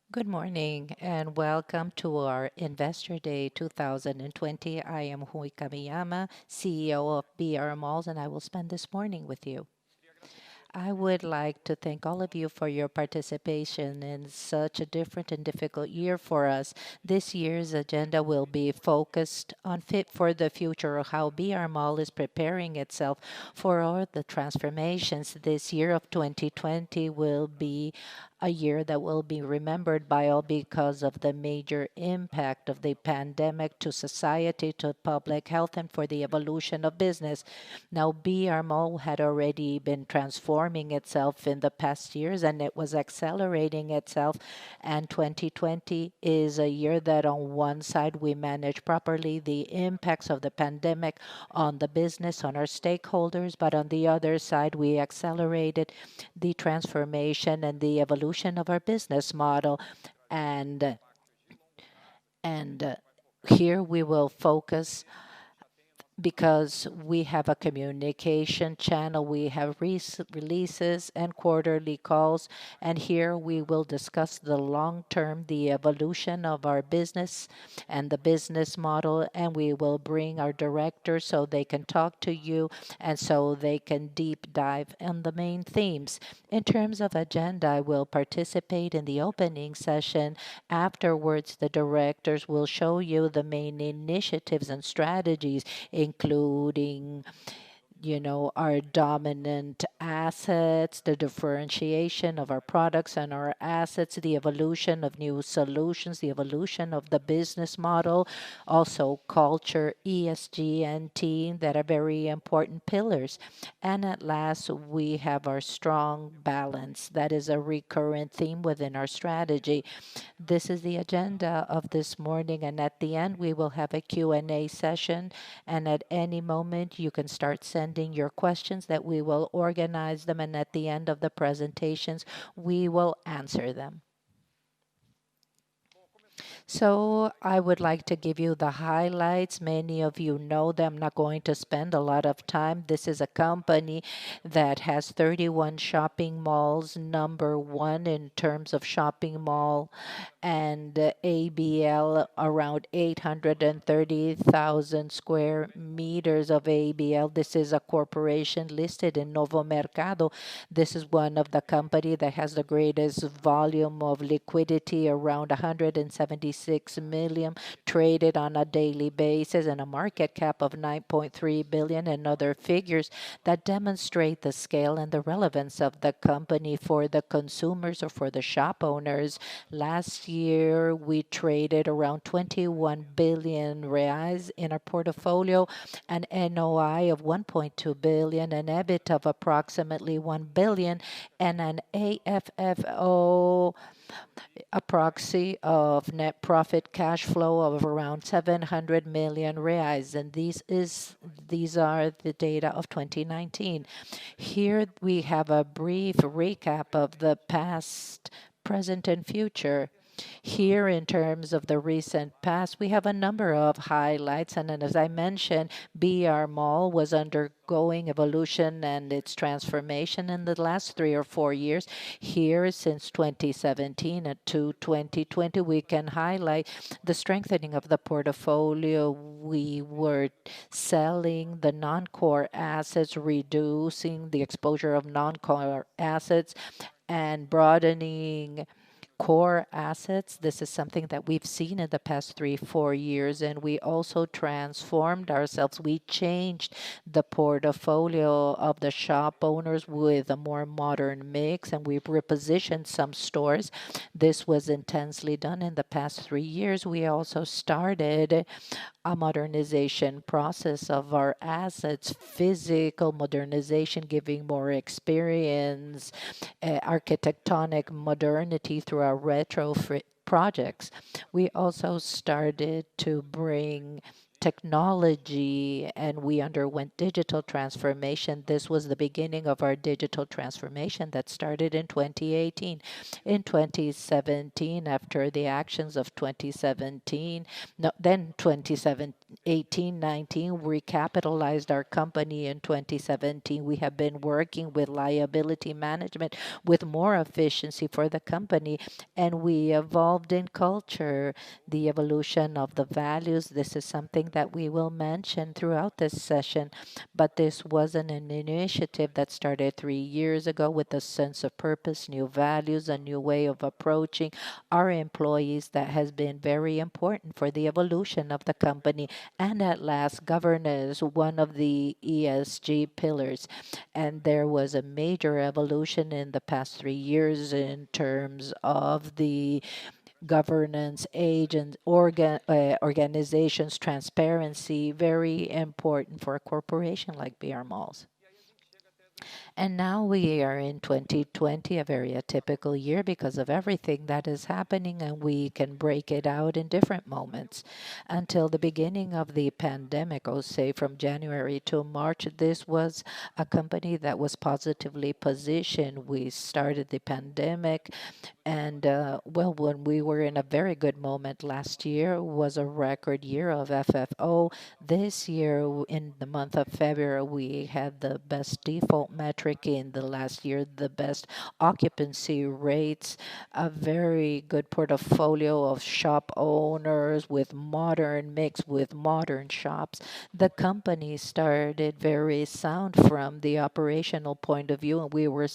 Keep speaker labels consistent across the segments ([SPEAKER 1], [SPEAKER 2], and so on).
[SPEAKER 1] Good morning and welcome to our Investor Day 2020. I am Rui Kamiyama, CEO of brMalls, and I will spend this morning with you. I would like to thank all of you for your participation in such a different and difficult year for us. This year's agenda will be focused on Fit for the Future, how BR Mall is preparing itself for all the transformations. This year of 2020 will be a year that will be remembered by all because of the major impact of the pandemic to society, to public health, and for the evolution of business. Now, BRMO had already been transforming itself in the past years and it was accelerating itself. And 2020 is a year that, on one side, we manage properly the impacts of the pandemic on the business, on our stakeholders, but on the other side, we accelerated the transformation and the evolution of our business model. And and here we will focus because we have a communication channel, we have releases and quarterly calls, and here we will discuss the long term, the evolution of our business and the business model, and we will bring our directors so they can talk to you and so they can deep dive on the main themes. In terms of agenda, I will participate in the opening session. Afterwards, the directors will show you the main initiatives and strategies, including our dominant assets, the differentiation of our products and our assets, the evolution of new solutions, the evolution of the business model, also culture, ESG, and team that are very important pillars. And at last, we have our strong balance. That is a recurrent theme within our strategy. This is the agenda of this morning, and at the end, we will have a Q&A session, and at any moment, you can start sending your questions that we will organize them, and at the end of the presentations, we will answer them. So I would like to give you the highlights. Many of you know them. I'm not going to spend a lot of time. This is a company that has 31 shopping malls, number one in terms of shopping mall, and ABL around 830,000 square meters of ABL. This is a corporation listed in Novo Mercado. This is one of the company that has the greatest volume of liquidity, around 176 million, traded on a daily basis, and a market cap of 9.3 billion, and other figures that demonstrate the scale and the relevance of the company for the consumers or for the shop owners. Last year, we traded around 21 billion reais in our portfolio, an NOI of 1.2 billion, an EBIT of approximately 1 billion, and an AFFO, a proxy of net profit cash flow of around 700 million reais. And these are the data of 2019. Here we have a brief recap of the past, present, and future. Here, in terms of the recent past, we have a number of highlights. And then, as I mentioned, BR Mall was undergoing evolution and its transformation in the last 3 or 4 years. Here, since 2017 to 2020, we can highlight the strengthening of the portfolio. We were selling the non-core assets, reducing the exposure of non-core assets, and broadening core assets. This is something that we've seen in the past 3, 4 years, and we also transformed ourselves. We changed the portfolio of the shop owners with a more modern mix, and we've repositioned some stores. This was intensely done in the past 3 years. We also started a modernization process of our assets, physical modernization, giving more experience, architectonic modernity through our retrofit projects. We also started to bring technology, and we underwent digital transformation. This was the beginning of our digital transformation that started in 2018. In 2017, after the actions of 2017, no, then 2018, 19, we recapitalized our company in 2017. We have been working with liability management with more efficiency for the company, and we evolved in culture, the evolution of the values. This is something that we will mention throughout this session, but this wasn't an initiative that started 3 years ago with a sense of purpose, new values, a new way of approaching our employees that has been very important for the evolution of the company. And at last, governance, one of the ESG pillars. And there was a major evolution in the past 3 years in terms of the governance, agents, organizations, transparency, very important for a corporation like brMalls. And now we are in 2020, a very atypical year because of everything that is happening, and we can break it out in different moments. Until the beginning of the pandemic, I'll say from January to March, this was a company that was positively positioned. We started the pandemic, and well, when we were in a very good moment last year, was a record year of FFO. This year, in the month of February, we had the best default metric in the last year, the best occupancy rates, a very good portfolio of shop owners with modern mix with modern shops. The company started very sound from the operational point of view, and we were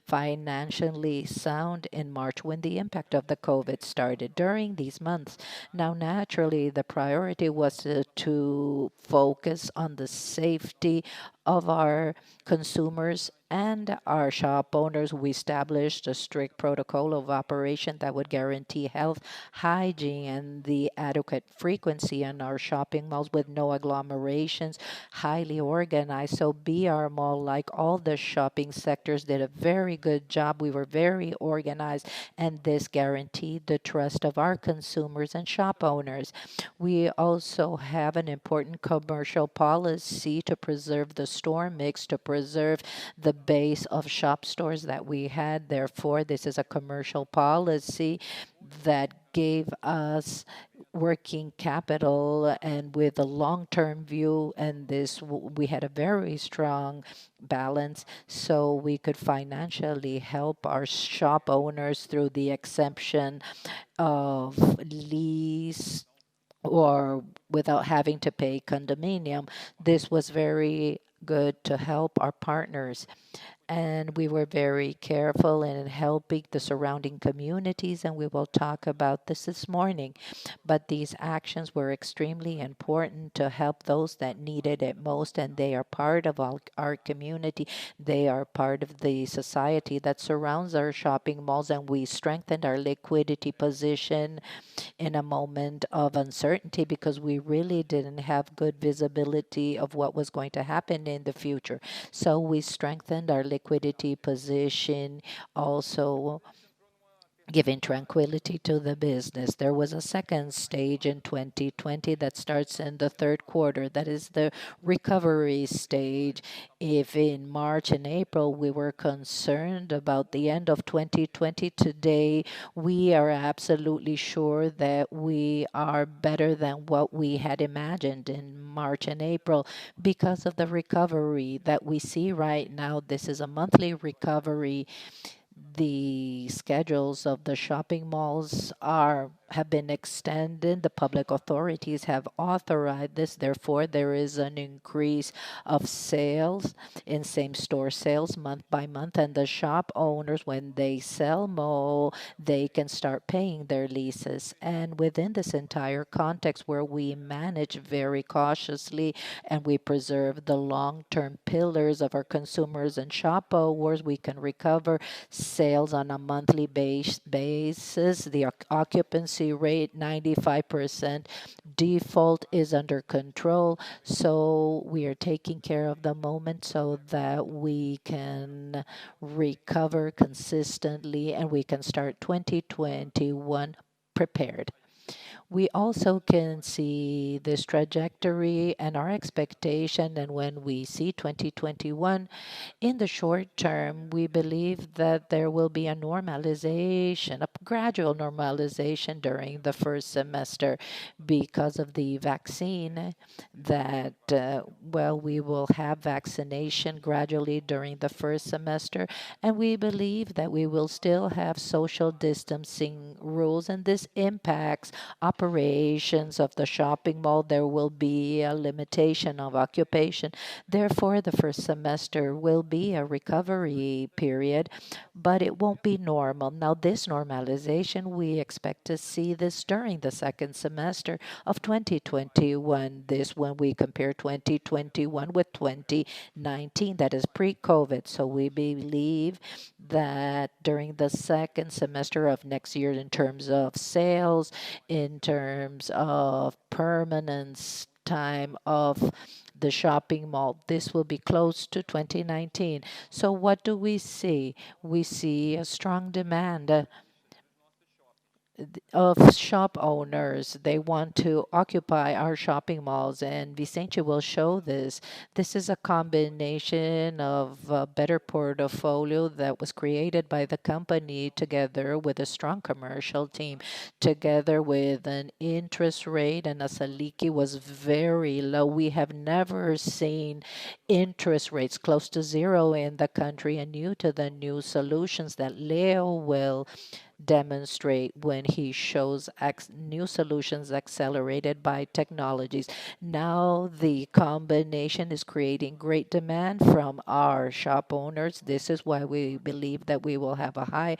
[SPEAKER 1] financially sound in March when the impact of the COVID started. During these months, now naturally the priority was to focus on the safety of our consumers and our shop owners. We established a strict protocol of operation that would guarantee health, hygiene, and the adequate frequency in our shopping malls with no agglomerations, highly organized. So BR Mall, like all the shopping sectors, did a very good job. We were very organized, and this guaranteed the trust of our consumers and shop owners. We also have an important commercial policy to preserve the store mix, to preserve the base of shop stores that we had. Therefore, this is a commercial policy that gave us working capital and with a long-term view, and we had a very strong balance so we could financially help our shop owners through the exemption of lease or without having to pay condominium. This was very good to help our partners, and we were very careful in helping the surrounding communities, and we will talk about this morning. But these actions were extremely important to help those that needed it most, and they are part of our community. They are part of the society that surrounds our shopping malls, and we strengthened our liquidity position in a moment of uncertainty because we really didn't have good visibility of what was going to happen in the future. So we strengthened our liquidity position, also giving tranquility to the business. There was a second stage in 2020 that starts in the third quarter. That is the recovery stage. If in March and April we were concerned about the end of 2020, today we are absolutely sure that we are better than what we had imagined in March and April because of the recovery that we see right now. This is a monthly recovery. The schedules of the shopping malls have been extended. The public authorities have authorized this. Therefore, there is an increase of sales in same-store sales month by month, and the shop owners, when they sell more, they can start paying their leases. And within this entire context where we manage very cautiously and we preserve the long-term pillars of our consumers and shop owners, we can recover sales on a monthly basis. The occupancy rate 95%. Default is under control. So we are taking care of the moment so that we can recover consistently and we can start 2021 prepared. We also can see this trajectory and our expectation, and when we see 2021, in the short term, we believe that there will be a normalization, a gradual normalization during the first semester because of the vaccine that, well, we will have vaccination gradually during the first semester, and we believe that we will still have social distancing rules, and this impacts operations of the shopping mall. There will be a limitation of occupation. Therefore, the first semester will be a recovery period, but it won't be normal. Now, this normalization, we expect to see this during the second semester of 2021. This when we compare 2021 with 2019, that is pre-COVID. So we believe that during the second semester of next year, in terms of sales, in terms of permanence time of the shopping mall, this will be close to 2019. So what do we see? We see a strong demand of shop owners. They want to occupy our shopping malls, and Vicente will show this. This is a combination of a better portfolio that was created by the company together with a strong commercial team, together with an interest rate, and a Selic was very low. We have never seen interest rates close to zero in the country, and due to the new solutions that Leo will demonstrate when he shows new solutions accelerated by technologies. Now, the combination is creating great demand from our shop owners. This is why we believe that we will have a high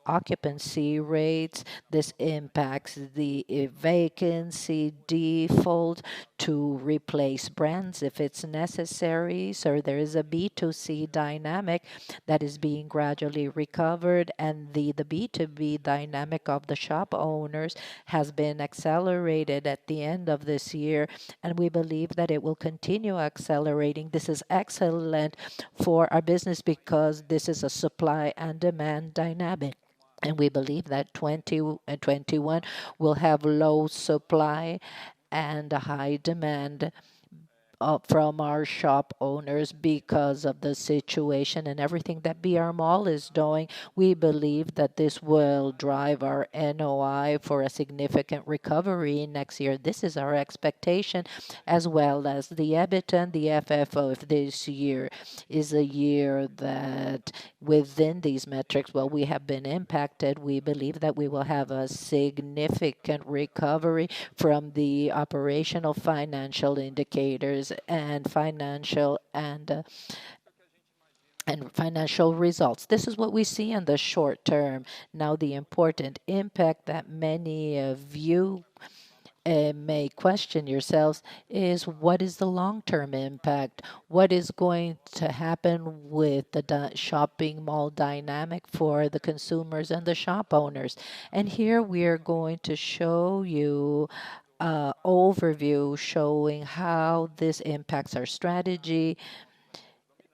[SPEAKER 1] occupancy rates. This impacts the vacancy default to replace brands if it's necessary. So there is a B2C dynamic that is being gradually recovered, and the B2B dynamic of the shop owners has been accelerated at the end of this year, and we believe that it will continue accelerating. This is excellent for our business because this is a supply and demand dynamic. And we believe that 2021 will have low supply and a high demand from our shop owners because of the situation and everything that BR Mall is doing. We believe that this will drive our NOI for a significant recovery next year. This is our expectation, as well as the EBITDA and the FFO. If this year is a year that within these metrics, well, we have been impacted, we believe that we will have a significant recovery from the operational financial indicators and financial results. This is what we see in the short term. Now, the important impact that many of you may question yourselves is what is the long-term impact? What is going to happen with the shopping mall dynamic for the consumers and the shop owners? And here we are going to show you overview showing how this impacts our strategy,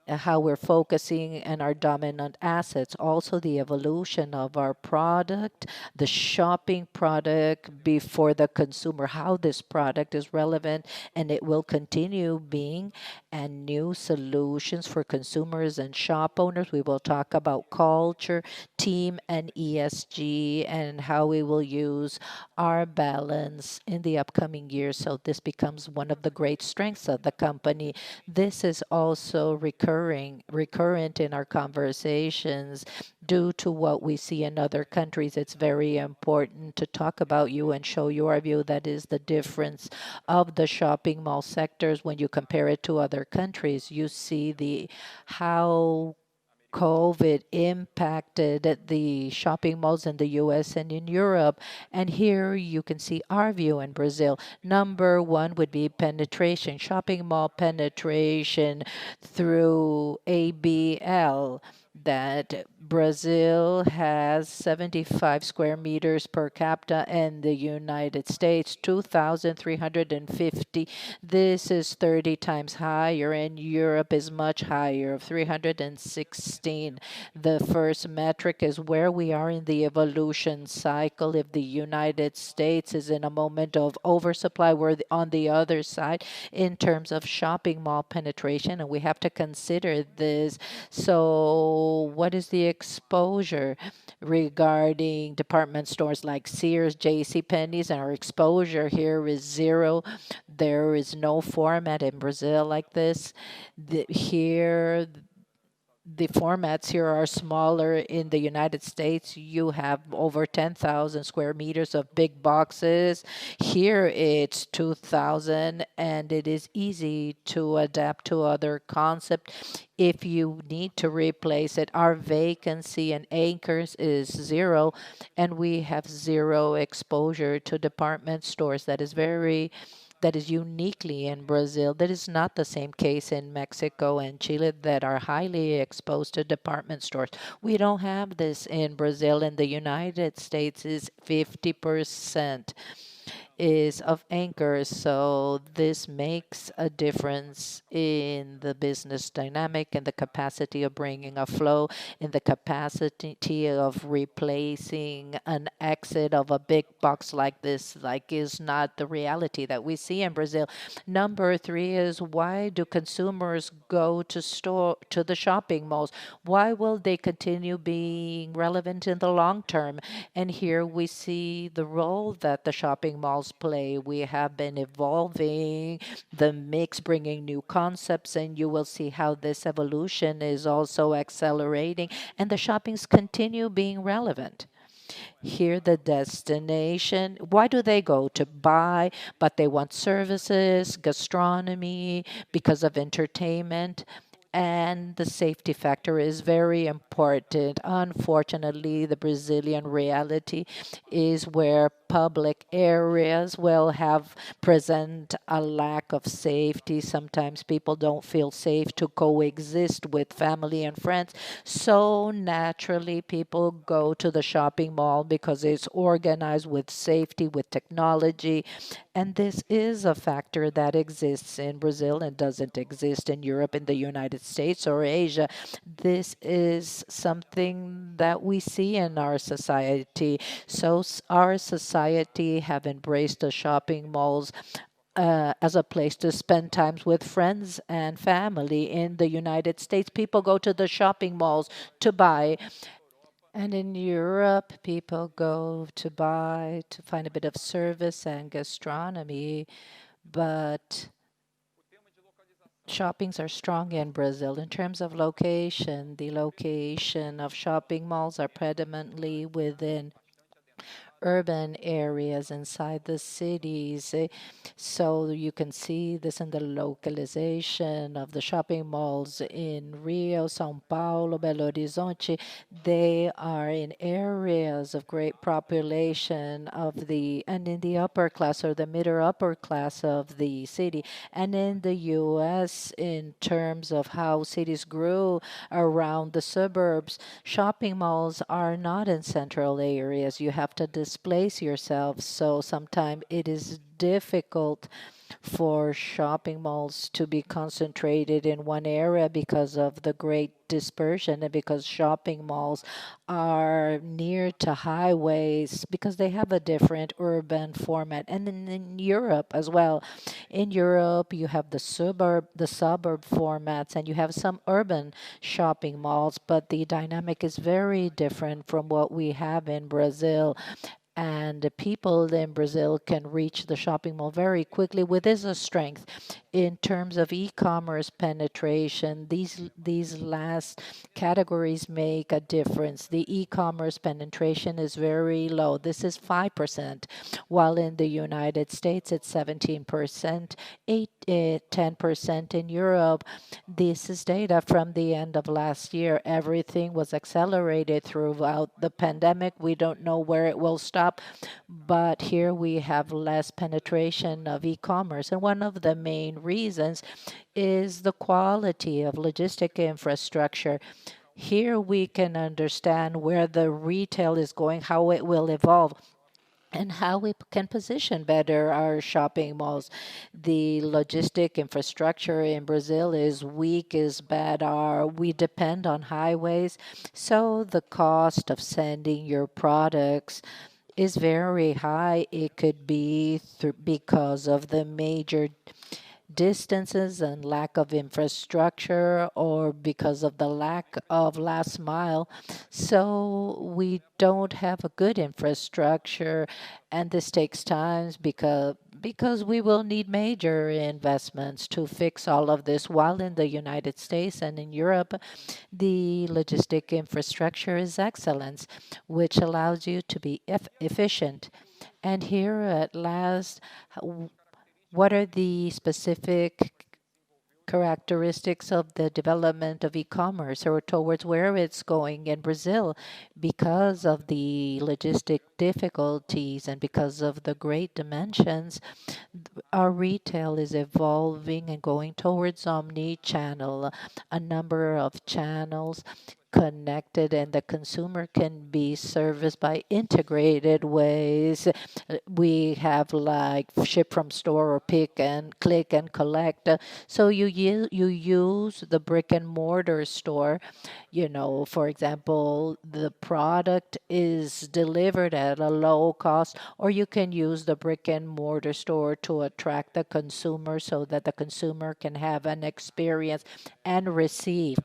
[SPEAKER 1] how we're focusing and our dominant assets. Also, the evolution of our product, the shopping product before the consumer, how this product is relevant and it will continue being, and new solutions for consumers and shop owners. We will talk about culture, team, and ESG, and how we will use our balance in the upcoming years. So this becomes one of the great strengths of the company. This is also recurrent in our conversations due to what we see in other countries. It's very important to talk about you and show your view. That is the difference of the shopping mall sectors when you compare it to other countries. You see the how COVID impacted the shopping malls in the US and in Europe. And here you can see our view in Brazil. Number one would be penetration, shopping mall penetration through ABL. that Brazil has 75 square meters per capita and the United States 2,350. This is 30 times higher, and Europe is much higher, 316. The first metric is where we are in the evolution cycle. If the United States is in a moment of oversupply, we're on the other side in terms of shopping mall penetration, and we have to consider this. So, what is the exposure regarding department stores like Sears, J.C. Penney's, and our exposure here is zero. There is no format in Brazil like this. Here, the formats here are smaller. In the United States, you have over 10,000 square meters of big boxes. Here it's 2,000, and it is easy to adapt to other concept if you need to replace it. Our vacancy in anchors is zero, and we have zero exposure to department stores. That is uniquely in Brazil. That is not the same case in Mexico and Chile that are highly exposed to department stores. We don't have this in Brazil. In the United States is 50% is of anchors. So this makes a difference in the business dynamic and the capacity of bringing a flow, in the capacity of replacing an exit of a big box like this, like is not the reality that we see in Brazil. Number three is, why do consumers go to the shopping malls? Why will they continue being relevant in the long term? And here we see the role that the shopping malls play. We have been evolving the mix, bringing new concepts, and you will see how this evolution is also accelerating, and the shoppings continue being relevant. Here, the destination. Why do they go? To buy, but they want services, gastronomy, because of entertainment. And the safety factor is very important. Unfortunately, the Brazilian reality is where public areas will have present a lack of safety. Sometimes people don't feel safe to coexist with family and friends. So naturally, people go to the shopping mall because it's organized with safety, with technology. And this is a factor that exists in Brazil and doesn't exist in Europe, in the United States, or Asia. This is something that we see in our society. So our society have embraced the shopping malls as a place to spend times with friends and family. In the United States, people go to the shopping malls to buy. And in Europe, people go to buy to find a bit of service and gastronomy. But shoppings are strong in Brazil. In terms of location, the location of shopping malls are predominantly within urban areas inside the cities. So you can see this in the localization of the shopping malls in Rio, São Paulo, Belo Horizonte. They are in areas of great population of and in the upper class or the mid or upper class of the city. And in the US, in terms of how cities grew around the suburbs, shopping malls are not in central areas. You have to displace yourself. So sometimes it is difficult for shopping malls to be concentrated in one area because of the great dispersion and because shopping malls are near to highways because they have a different urban format. And then in Europe as well. In Europe, you have the suburb formats, and you have some urban shopping malls, but the dynamic is very different from what we have in Brazil. And the people in Brazil can reach the shopping mall very quickly, with is a strength in terms of e-commerce penetration. These last categories make a difference. The e-commerce penetration is very low. This is 5%, while in the United States it's 17%, 10% in Europe. This is data from the end of last year. Everything was accelerated throughout the pandemic. We don't know where it will stop, but here we have less penetration of e-commerce. And one of the main reasons is the quality of logistic infrastructure. Here we can understand where the retail is going, how it will evolve, and how we can position better our shopping malls. The logistic infrastructure in Brazil is weak, is bad. We depend on highways, so the cost of sending your products is very high. It could be because of the major distances and lack of infrastructure or because of the lack of last mile. So we don't have a good infrastructure, and this takes time because we will need major investments to fix all of this. While in the United States and in Europe, the logistic infrastructure is excellent, which allows you to be efficient. And here at last, what are the specific characteristics of the development of e-commerce or towards where it's going in Brazil because of the logistic difficulties and because of the great dimensions? Our retail is evolving and going towards omni-channel, a number of channels connected, and the consumer can be serviced by integrated ways. We have like ship from store or pick and click and collect. So you use the brick and mortar store. For example, the product is delivered at a low cost, or you can use the brick and mortar store to attract the consumer so that the consumer can have an experience and receive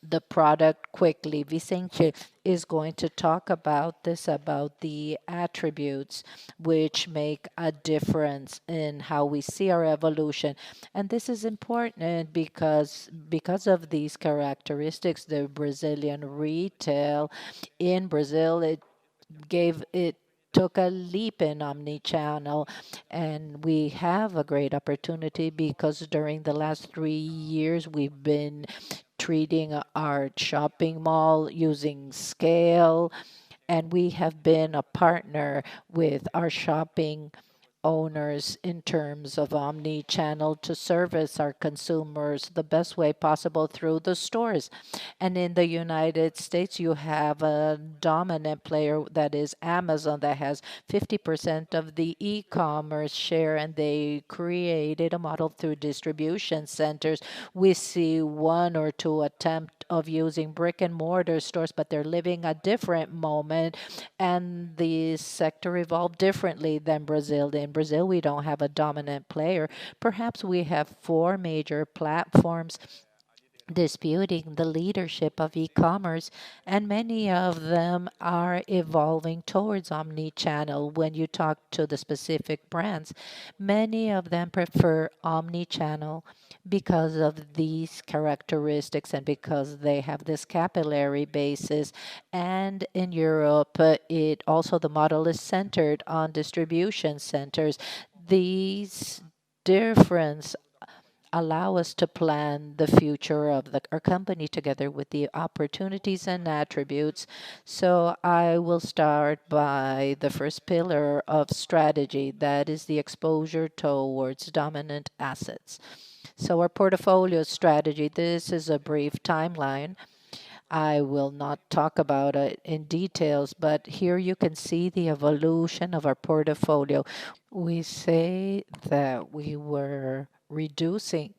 [SPEAKER 1] the product quickly. Vicente is going to talk about this, about the attributes which make a difference in how we see our evolution. And this is important because of these characteristics, the Brazilian retail in Brazil, it took a leap in omni-channel, and we have a great opportunity because during the last 3 years we've been treating our shopping mall using scale, and we have been a partner with our shopping owners in terms of omni-channel to service our consumers the best way possible through the stores. And in the United States, you have a dominant player that is Amazon that has 50% of the e-commerce share, and they created a model through distribution centers. We see one or two attempt of using brick and mortar stores, but they're living a different moment, and the sector evolved differently than Brazil. In Brazil, we don't have a dominant player. Perhaps we have four major platforms disputing the leadership of e-commerce, and many of them are evolving towards omni-channel. When you talk to the specific brands, many of them prefer omni-channel because of these characteristics and because they have this capillary basis. And in Europe, it also the model is centered on distribution centers. These difference allow us to plan the future of our company together with the opportunities and attributes. So I will start by the first pillar of strategy, that is the exposure towards dominant assets. So our portfolio strategy, this is a brief timeline. I will not talk about it in details, but here you can see the evolution of our portfolio. We say that we were reducing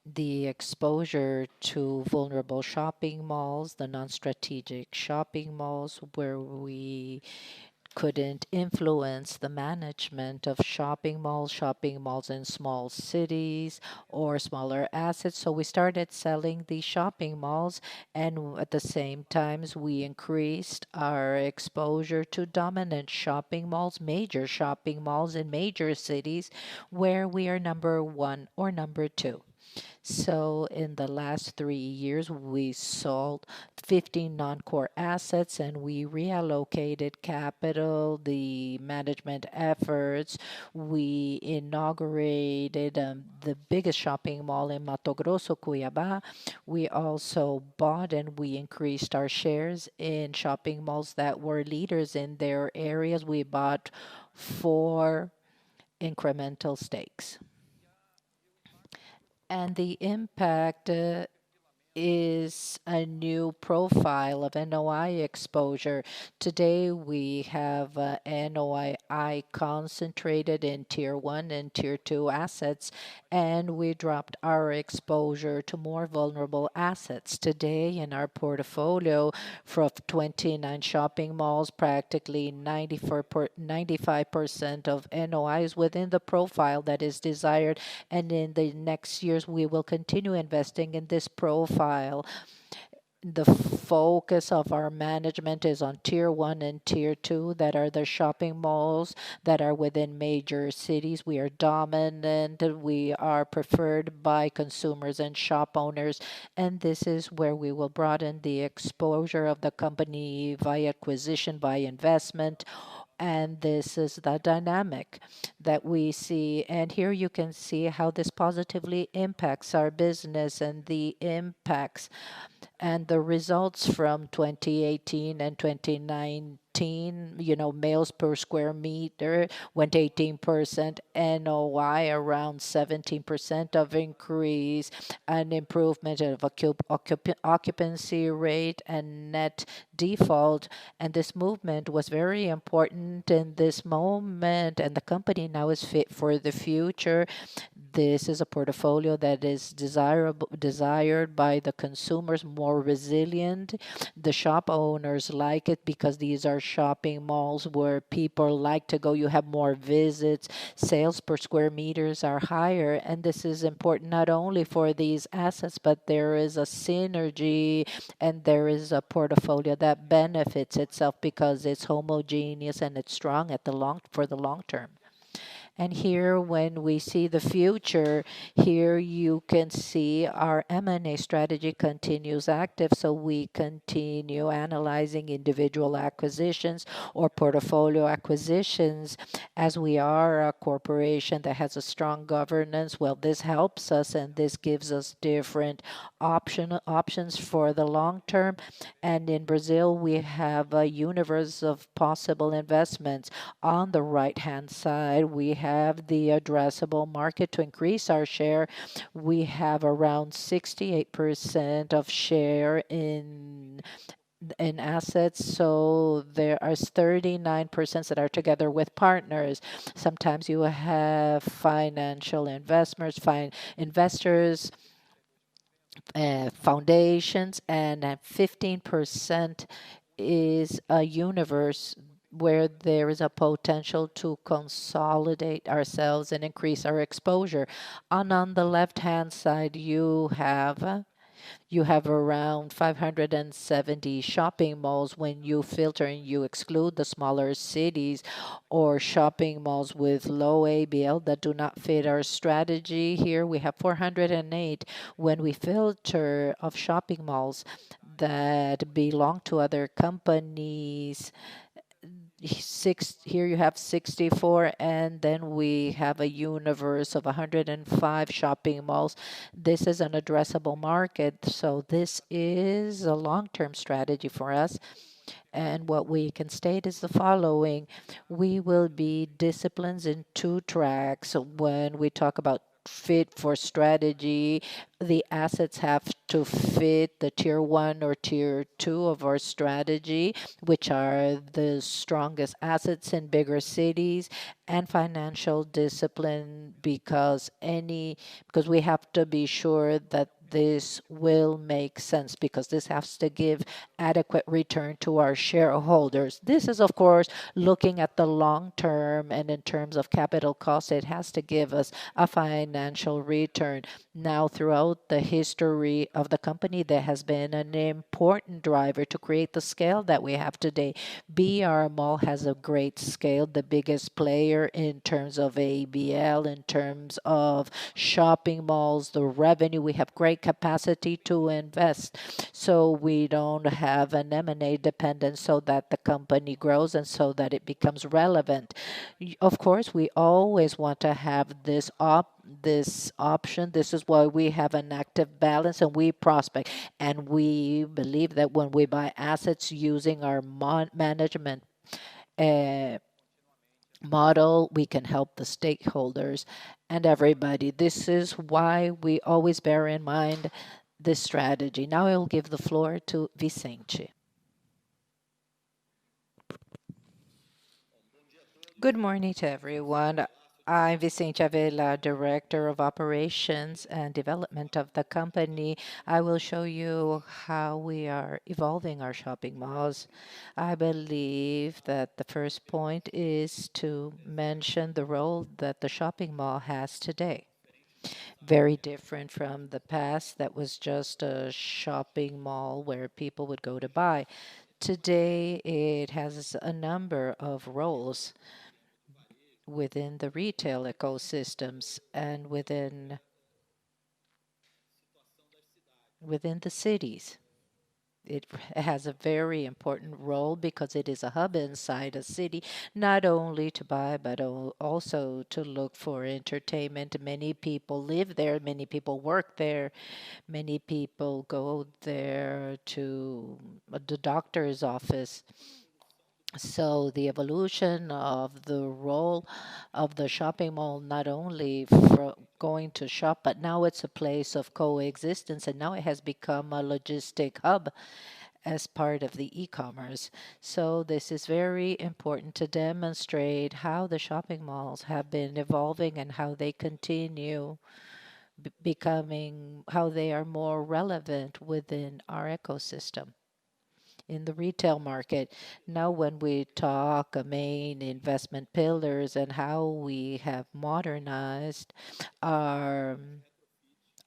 [SPEAKER 1] the exposure to vulnerable shopping malls, the non-strategic shopping malls where we couldn't influence the management of shopping malls in small cities or smaller assets. So we started selling the shopping malls, and at the same times we increased our exposure to dominant shopping malls, major shopping malls in major cities where we are number one or number two. So in the last 3 years, we sold 15 non-core assets and we reallocated capital, the management efforts. We inaugurated the biggest shopping mall in Mato Grosso, Cuiabá. We also bought and we increased our shares in shopping malls that were leaders in their areas. We bought 4 incremental stakes. And the impact is a new profile of NOI exposure. Today, we have NOI concentrated in Tier 1 and Tier 2 assets, and we dropped our exposure to more vulnerable assets. Today, in our portfolio, from 29 shopping malls, practically 95% of NOI is within the profile that is desired, and in the next years, we will continue investing in this profile. The focus of our management is on Tier 1 and Tier 2, that are the shopping malls that are within major cities. We are dominant, we are preferred by consumers and shop owners, and this is where we will broaden the exposure of the company via acquisition, by investment, and this is the dynamic that we see. And here you can see how this positively impacts our business and the impacts and the results from 2018 and 2019, males per square meter went 18%, NOI around 17% of increase, an improvement of occupancy rate and net default. And this movement was very important in this moment, and the company now is fit for the future. This is a portfolio that is desired by the consumers, more resilient. The shop owners like it because these are shopping malls where people like to go. You have more visits, sales per square meters are higher, and this is important not only for these assets, but there is a synergy and there is a portfolio that benefits itself because it's homogeneous and it's strong for the long term. And here, when we see the future, here you can see our M&A strategy continues active. So we continue analyzing individual acquisitions or portfolio acquisitions. As we are a corporation that has a strong governance, well, this helps us and this gives us different options for the long term. And in Brazil, we have a universe of possible investments. On the right-hand side, we have the addressable market to increase our share. We have around 68% of share in assets, so there are 39% that are together with partners. Sometimes you have financial investors, foundations, and 15% is a universe where there is a potential to consolidate ourselves and increase our exposure. And on the left-hand side, you have around 570 shopping malls when you filter and you exclude the smaller cities or shopping malls with low ABL that do not fit our strategy. Here we have 408 when we filter of shopping malls that belong to other companies. Here you have 64, and then we have a universe of 105 shopping malls. This is an addressable market, so this is a long-term strategy for us. And what we can state is the following: we will be disciplines in two tracks. So when we talk about fit for strategy, the assets have to fit the tier 1 or tier 2 of our strategy, which are the strongest assets in bigger cities, and financial discipline because we have to be sure that this will make sense because this has to give adequate return to our shareholders. This is, of course, looking at the long term, and in terms of capital cost, it has to give us a financial return. Now, throughout the history of the company, there has been an important driver to create the scale that we have today. BR Mall has a great scale, the biggest player in terms of ABL, in terms of shopping malls, the revenue. We have great capacity to invest, so we don't have an M&A dependence, so that the company grows and so that it becomes relevant. Of course, we always want to have this option. This is why we have an active balance and we prospect. And we believe that when we buy assets using our management uh, model, we can help the stakeholders and everybody. This is why we always bear in mind this strategy. Now I will give the floor to Vicente. Good morning to everyone. I'm Vicente Avila, Director of Operations and Development of the company. I will show you how we are evolving our shopping malls. I believe that the first point is to mention the role that the shopping mall has today. Very different from the past that was just a shopping mall where people would go to buy. Today, it has a number of roles within the retail ecosystems and within the cities. It has a very important role because it is a hub inside a city, not only to buy, but also to look for entertainment. Many people live there, many people work there, many people go there to the doctor's office. So the evolution of the role of the shopping mall, not only for going to shop, but now it's a place of coexistence, and now it has become a logistic hub as part of the e-commerce. So this is very important to demonstrate how the shopping malls have been evolving and how they continue becoming, how they are more relevant within our ecosystem in the retail market. Now, when we talk main investment pillars and how we have modernized our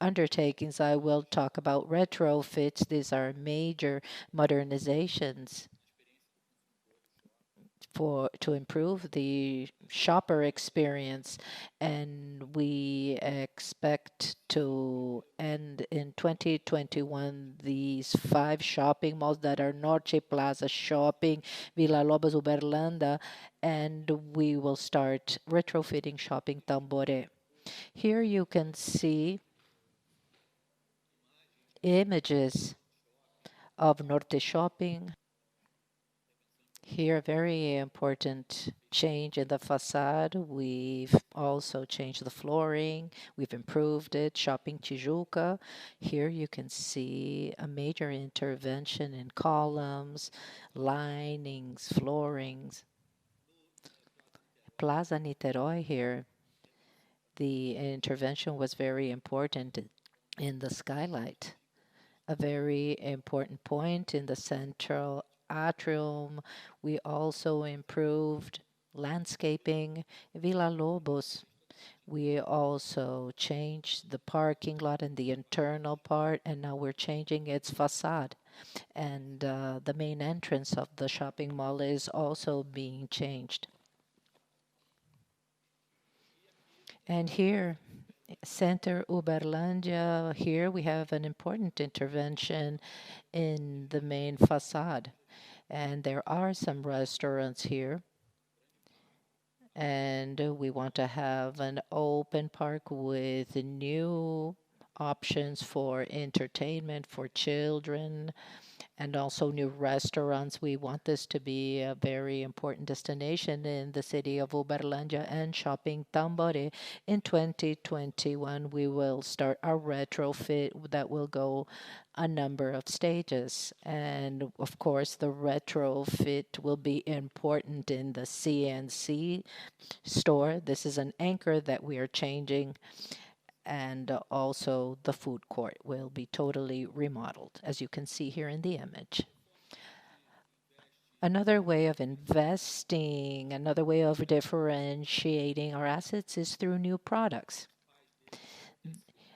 [SPEAKER 1] undertakings, I will talk about retrofits. These are major modernizations for to improve the shopper experience, and we expect to end in 2021 these five shopping malls that are Norte Plaza Shopping, Villa Lobos, Uberlândia, and we will start retrofitting Shopping Tambore. Here you can see images of Norte Shopping. Here, a very important change in the facade. We've also changed the flooring. We've improved it. Shopping Tijuca. Here you can see a major intervention in columns, linings, floorings. Plaza Niterói here, the intervention was very important in the skylight. A very important point in the central atrium. We also improved landscaping. Villa Lobos, we also changed the parking lot and the internal part, and now we're changing its facade. And the main entrance of the shopping mall is also being changed. And here, Center Uberlândia, here we have an important intervention in the main facade. And there are some restaurants here. And we want to have an open park with new options for entertainment for children and also new restaurants. We want this to be a very important destination in the city of Uberlândia and Shopping Tambore. In 2021, we will start a retrofit that will go a number of stages. And of course, the retrofit will be important in the CNC store. This is an anchor that we are changing, and also the food court will be totally remodeled, as you can see here in the image. Another way of investing, another way of differentiating our assets is through new products.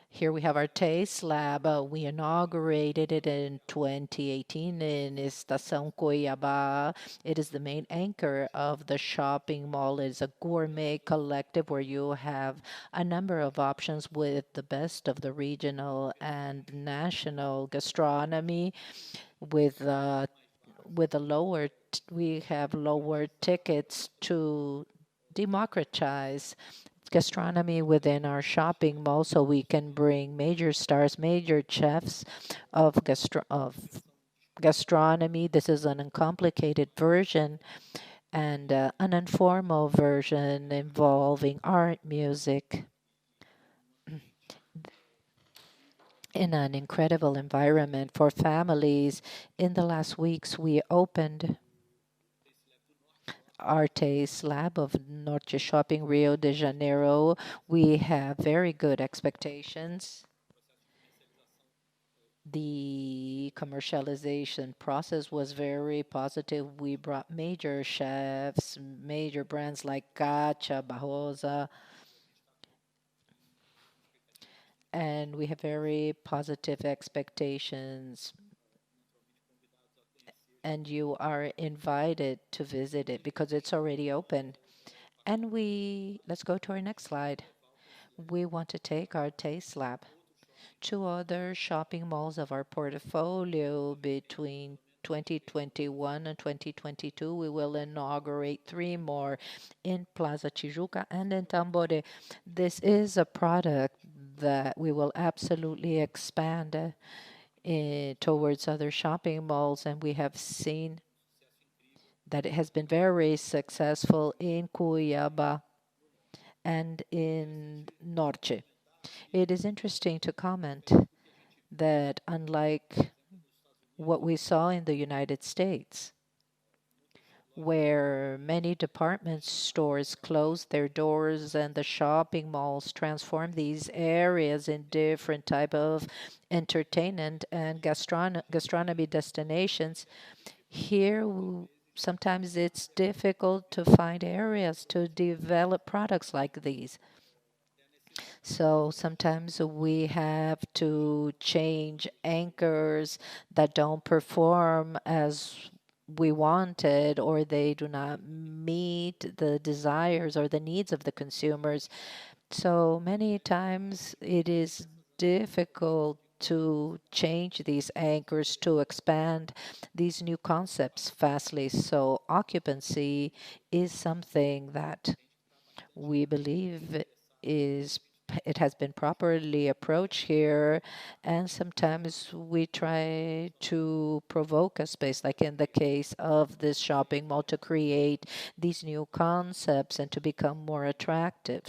[SPEAKER 1] Here we have our taste lab. We inaugurated it in 2018 in Estação Cuiabá. It is the main anchor of the shopping mall. It is a gourmet collective where you have a number of options with the best of the regional and national gastronomy with a we have lower tickets to democratize gastronomy within our shopping mall so we can bring major stars, major chefs of gastronomy. This is an uncomplicated version and an informal version involving art, music, in an incredible environment for families. In the last weeks, we opened our Taste Lab of Norte Shopping, Rio de Janeiro. We have very good expectations. The commercialization process was very positive. We brought major chefs, major brands like Cacha, Barrosa, and we have very positive expectations. And you are invited to visit it because it's already open. And let's go to our next slide. We want to take our Taste Lab to other shopping malls of our portfolio between 2021 and 2022. We will inaugurate three more in Plaza Tijuca and in Tambore. This is a product that we will absolutely expand towards other shopping malls, and we have seen that it has been very successful in Cuiabá and in Norte. It is interesting to comment that unlike what we saw in the United States, where many department stores closed their doors and the shopping malls transformed these areas in different type of entertainment and gastronomy destinations, here sometimes it's difficult to find areas to develop products like these. So sometimes we have to change anchors that don't perform as we wanted, or they do not meet the desires or the needs of the consumers. So many times it is difficult to change these anchors to expand these new concepts fastly. So occupancy is something that we believe is it has been properly approached here, and sometimes we try to provoke a space, like in the case of this shopping mall, to create these new concepts and to become more attractive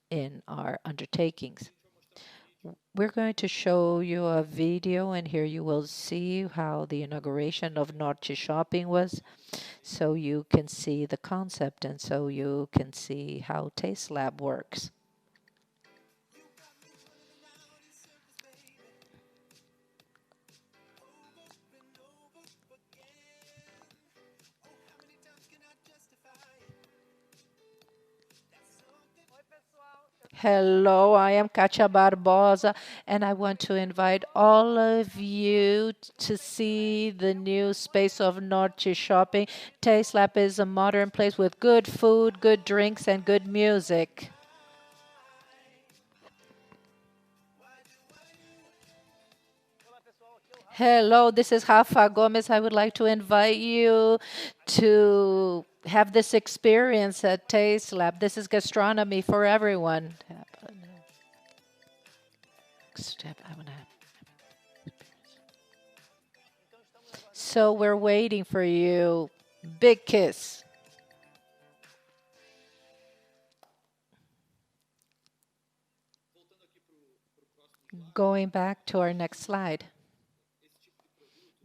[SPEAKER 1] in our undertakings. We're going to show you a video, and here you will see how the inauguration of Norte Shopping was, so you can see the concept and so you can see how Taste Lab works. Hello, I am Katia Barbosa, and I want to invite all of you to see the new space of Norte Shopping. Taste Lab is a modern place with good food, good drinks, and good music. Hello, this is Rafa Gomez. I would like to invite you to have this experience at Taste Lab. This is gastronomy for everyone. Step, I wanna. So we're waiting for you. Big kiss. Going back to our next slide.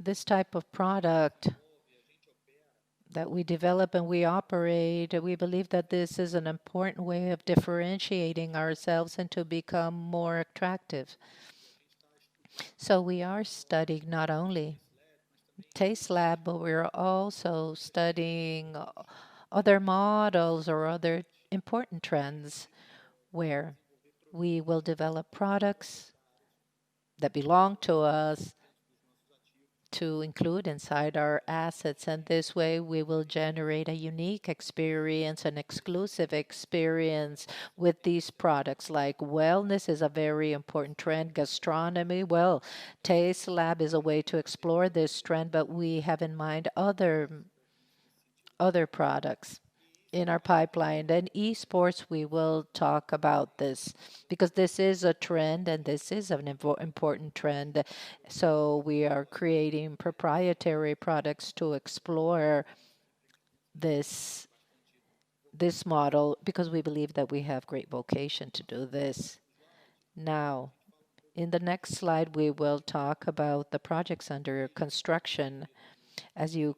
[SPEAKER 1] This type of product that we develop and we operate, we believe that this is an important way of differentiating ourselves and to become more attractive. So we are studying not only Taste Lab, but we're also studying other models or other important trends where we will develop products that belong to us to include inside our assets. And this way, we will generate a unique experience, an exclusive experience with these products. Like wellness is a very important trend, gastronomy. Well, Taste Lab is a way to explore this trend, but we have in mind other products in our pipeline. And esports, we will talk about this because this is a trend and this is an important trend. So we are creating proprietary products to explore this this model because we believe that we have great vocation to do this. Now, In the next slide, we will talk about the projects under construction. As you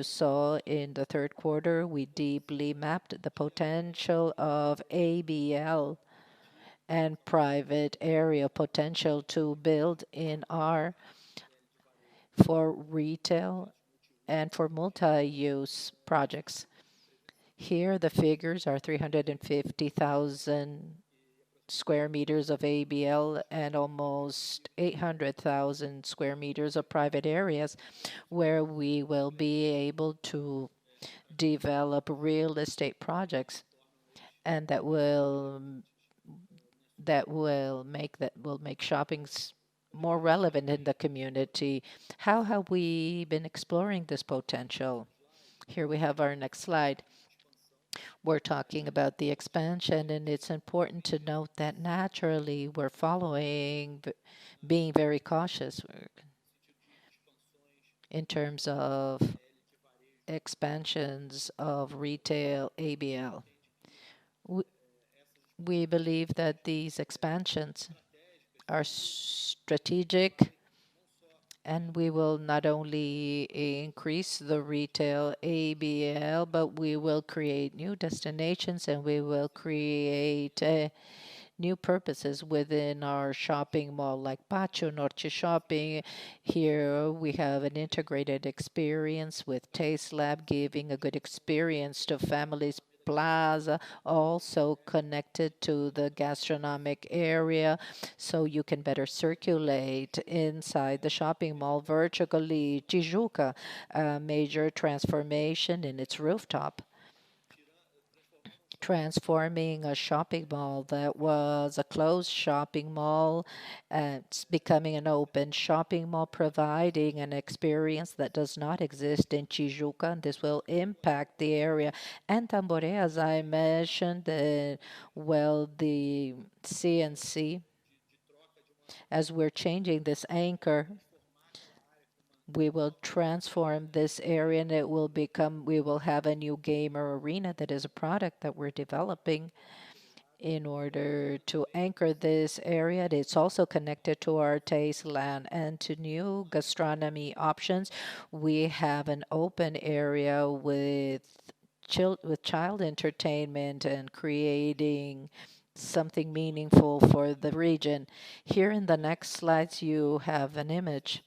[SPEAKER 1] saw in the third quarter, we deeply mapped the potential of ABL and private area potential to build in R for retail and for multi-use projects. Here, the figures are 350,000 square meters of ABL and almost 800,000 square meters of private areas where we will be able to develop real estate projects and that will make shoppings more relevant in the community. How have we been exploring this potential? Here we have our next slide. We're talking about the expansion, and it's important to note that naturally we're being very cautious in terms of expansions of retail ABL. We, we believe that these expansions are strategic, and we will not only increase the retail ABL, but we will create new destinations and we will create new purposes within our shopping mall, like Pátio Norte Shopping. Here we have an integrated experience with Taste Lab, giving a good experience to families. Plaza, also connected to the gastronomic area, so you can better circulate inside the shopping mall vertically. Tijuca, a major transformation in its rooftop, transforming a shopping mall that was a closed shopping mall, it's becoming an open shopping mall, providing an experience that does not exist in Tijuca, and this will impact the area. And Tamboré, as I mentioned, the CNC, as we're changing this anchor, we will transform this area and we will have a new gamer arena that is a product that we're developing in order to anchor this area. It's also connected to our taste land and to new gastronomy options. We have an open area with child entertainment and creating something meaningful for the region. Here in the next slides, you have an image.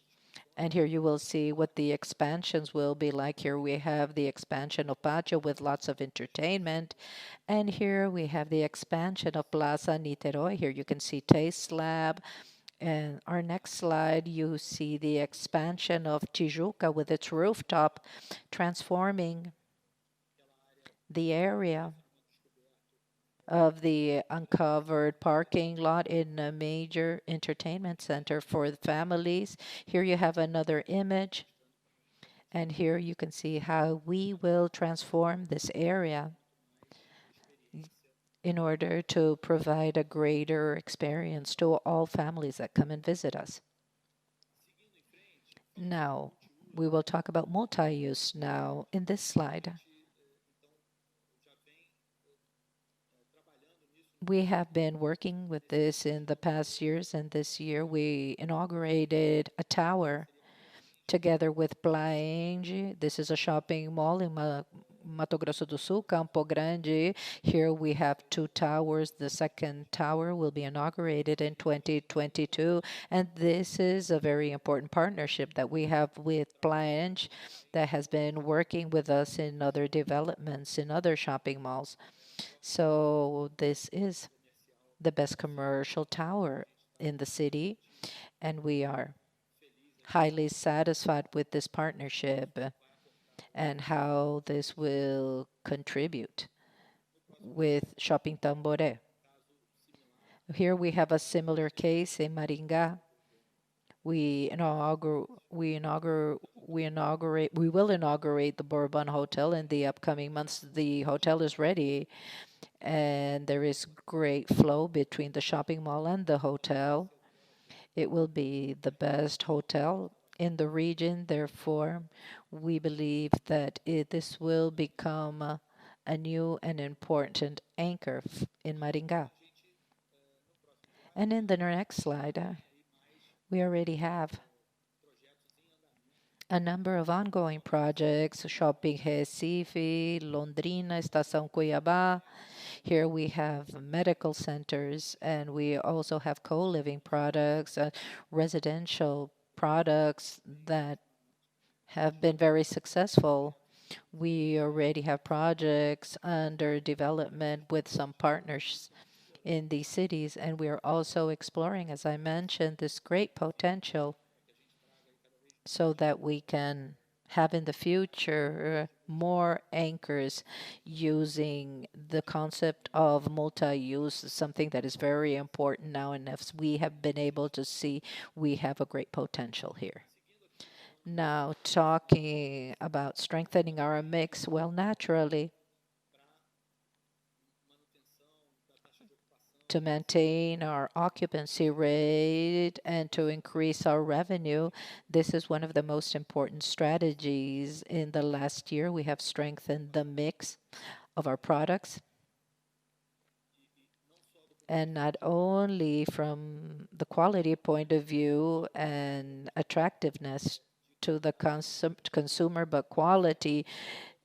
[SPEAKER 1] And here you will see what the expansions will be like. Here we have the expansion of Patio with lots of entertainment. And here we have the expansion of Plaza Niterói. Here you can see Taste Lab. And our next slide, you see the expansion of Tijuca with its rooftop, transforming the area of the uncovered parking lot in a major entertainment center for the families. Here you have another image, and here you can see how we will transform this area in order to provide a greater experience to all families that come and visit us. Now, we will talk about multi-use now in this slide. We have been working with this in the past years, and this year we inaugurated a tower together with Plaenge. This is a shopping mall in Mato Grosso do Sul, Campo Grande. Here we have two towers. The second tower will be inaugurated in 2022. And this is a very important partnership that we have with Plaenge that has been working with us in other developments in other shopping malls. So this is the best commercial tower in the city, and we are highly satisfied with this partnership and how this will contribute with Shopping Tamboré. Here we have a similar case in Maringá. We will inaugurate the Bourbon Hotel in the upcoming months. The hotel is ready, and there is great flow between the shopping mall and the hotel. It will be the best hotel in the region. Therefore, we believe that this will become a new and important anchor in Maringá. And in the next slide, we already have a number of ongoing projects, Shopping Recife, Londrina, Estação Cuiabá. Here we have medical centers, and we also have co-living products, residential products that have been very successful. We already have projects under development with some partners in these cities, and we are also exploring, as I mentioned, this great potential so that we can have in the future more anchors using the concept of multi-use, something that is very important now, and as we have been able to see, we have a great potential here. Now, talking about strengthening our mix, well, naturally, to maintain our occupancy rate and to increase our revenue, this is one of the most important strategies. In the last year, we have strengthened the mix of our products, and not only from the quality point of view and attractiveness to the consumer, but quality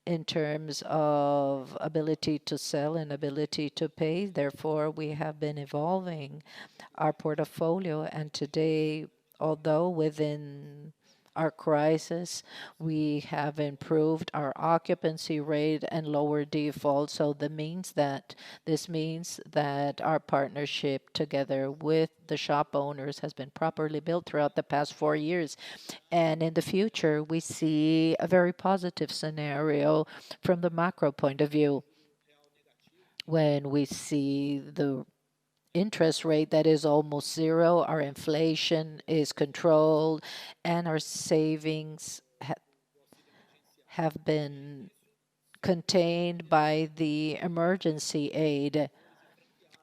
[SPEAKER 1] in terms of ability to sell and ability to pay. Therefore, we have been evolving our portfolio, and today, although within our crisis, we have improved our occupancy rate and lower default. So this means that our partnership together with the shop owners has been properly built throughout the past 4 years. And in the future, we see a very positive scenario from the macro point of view when we see the interest rate that is almost zero, our inflation is controlled, and our savings have been contained by the emergency aid.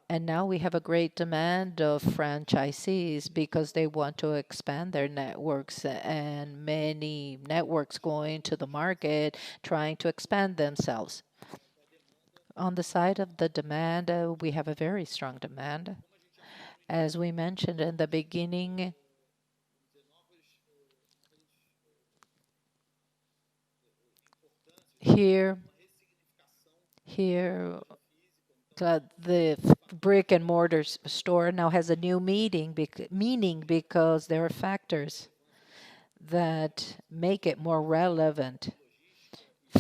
[SPEAKER 1] And now we have a great demand of franchisees because they want to expand their networks, and many networks going to the market trying to expand themselves. On the side of the demand, we have a very strong demand. As we mentioned in the beginning, here, here, the brick and mortar store now has a new meaning because there are factors that make it more relevant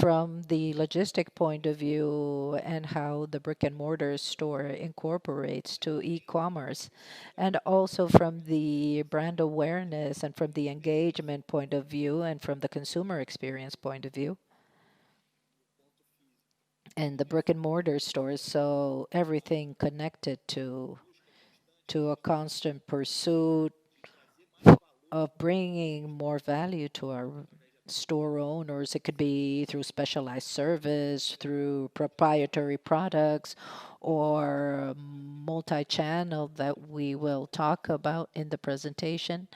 [SPEAKER 1] from the logistic point of view and how the brick and mortar store incorporates to e-commerce, and also from the brand awareness and from the engagement point of view and from the consumer experience point of view and the brick and mortar stores. So everything connected to a constant pursuit of bringing more value to our store owners. It could be through specialized service, through proprietary products, or multi-channel that we will talk about in the presentation,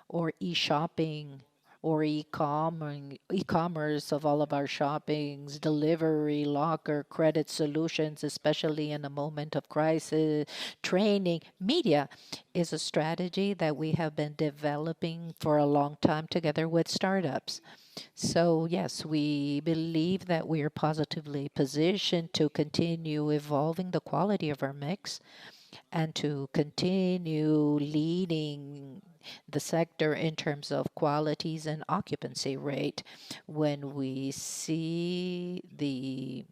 [SPEAKER 1] or e-shopping or e-commerce of all of our shoppings, delivery, locker, credit solutions, especially in a moment of crisis, training. Media is a strategy that we have been developing for a long time together with startups. So yes, we believe that we are positively positioned to continue evolving the quality of our mix and to continue leading the sector in terms of qualities and occupancy rate. When we see the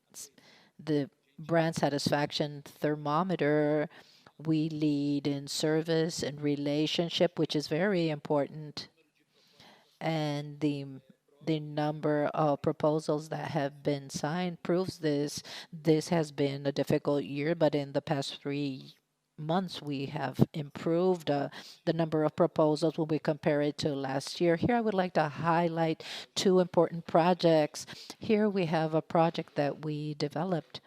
[SPEAKER 1] brand satisfaction thermometer, we lead in service and relationship, which is very important, and the number of proposals that have been signed proves this. This has been a difficult year, but in the past 3 months, we have improved the number of proposals when we compare it to last year. Here, I would like to highlight two important projects. Here, we have a project that we developed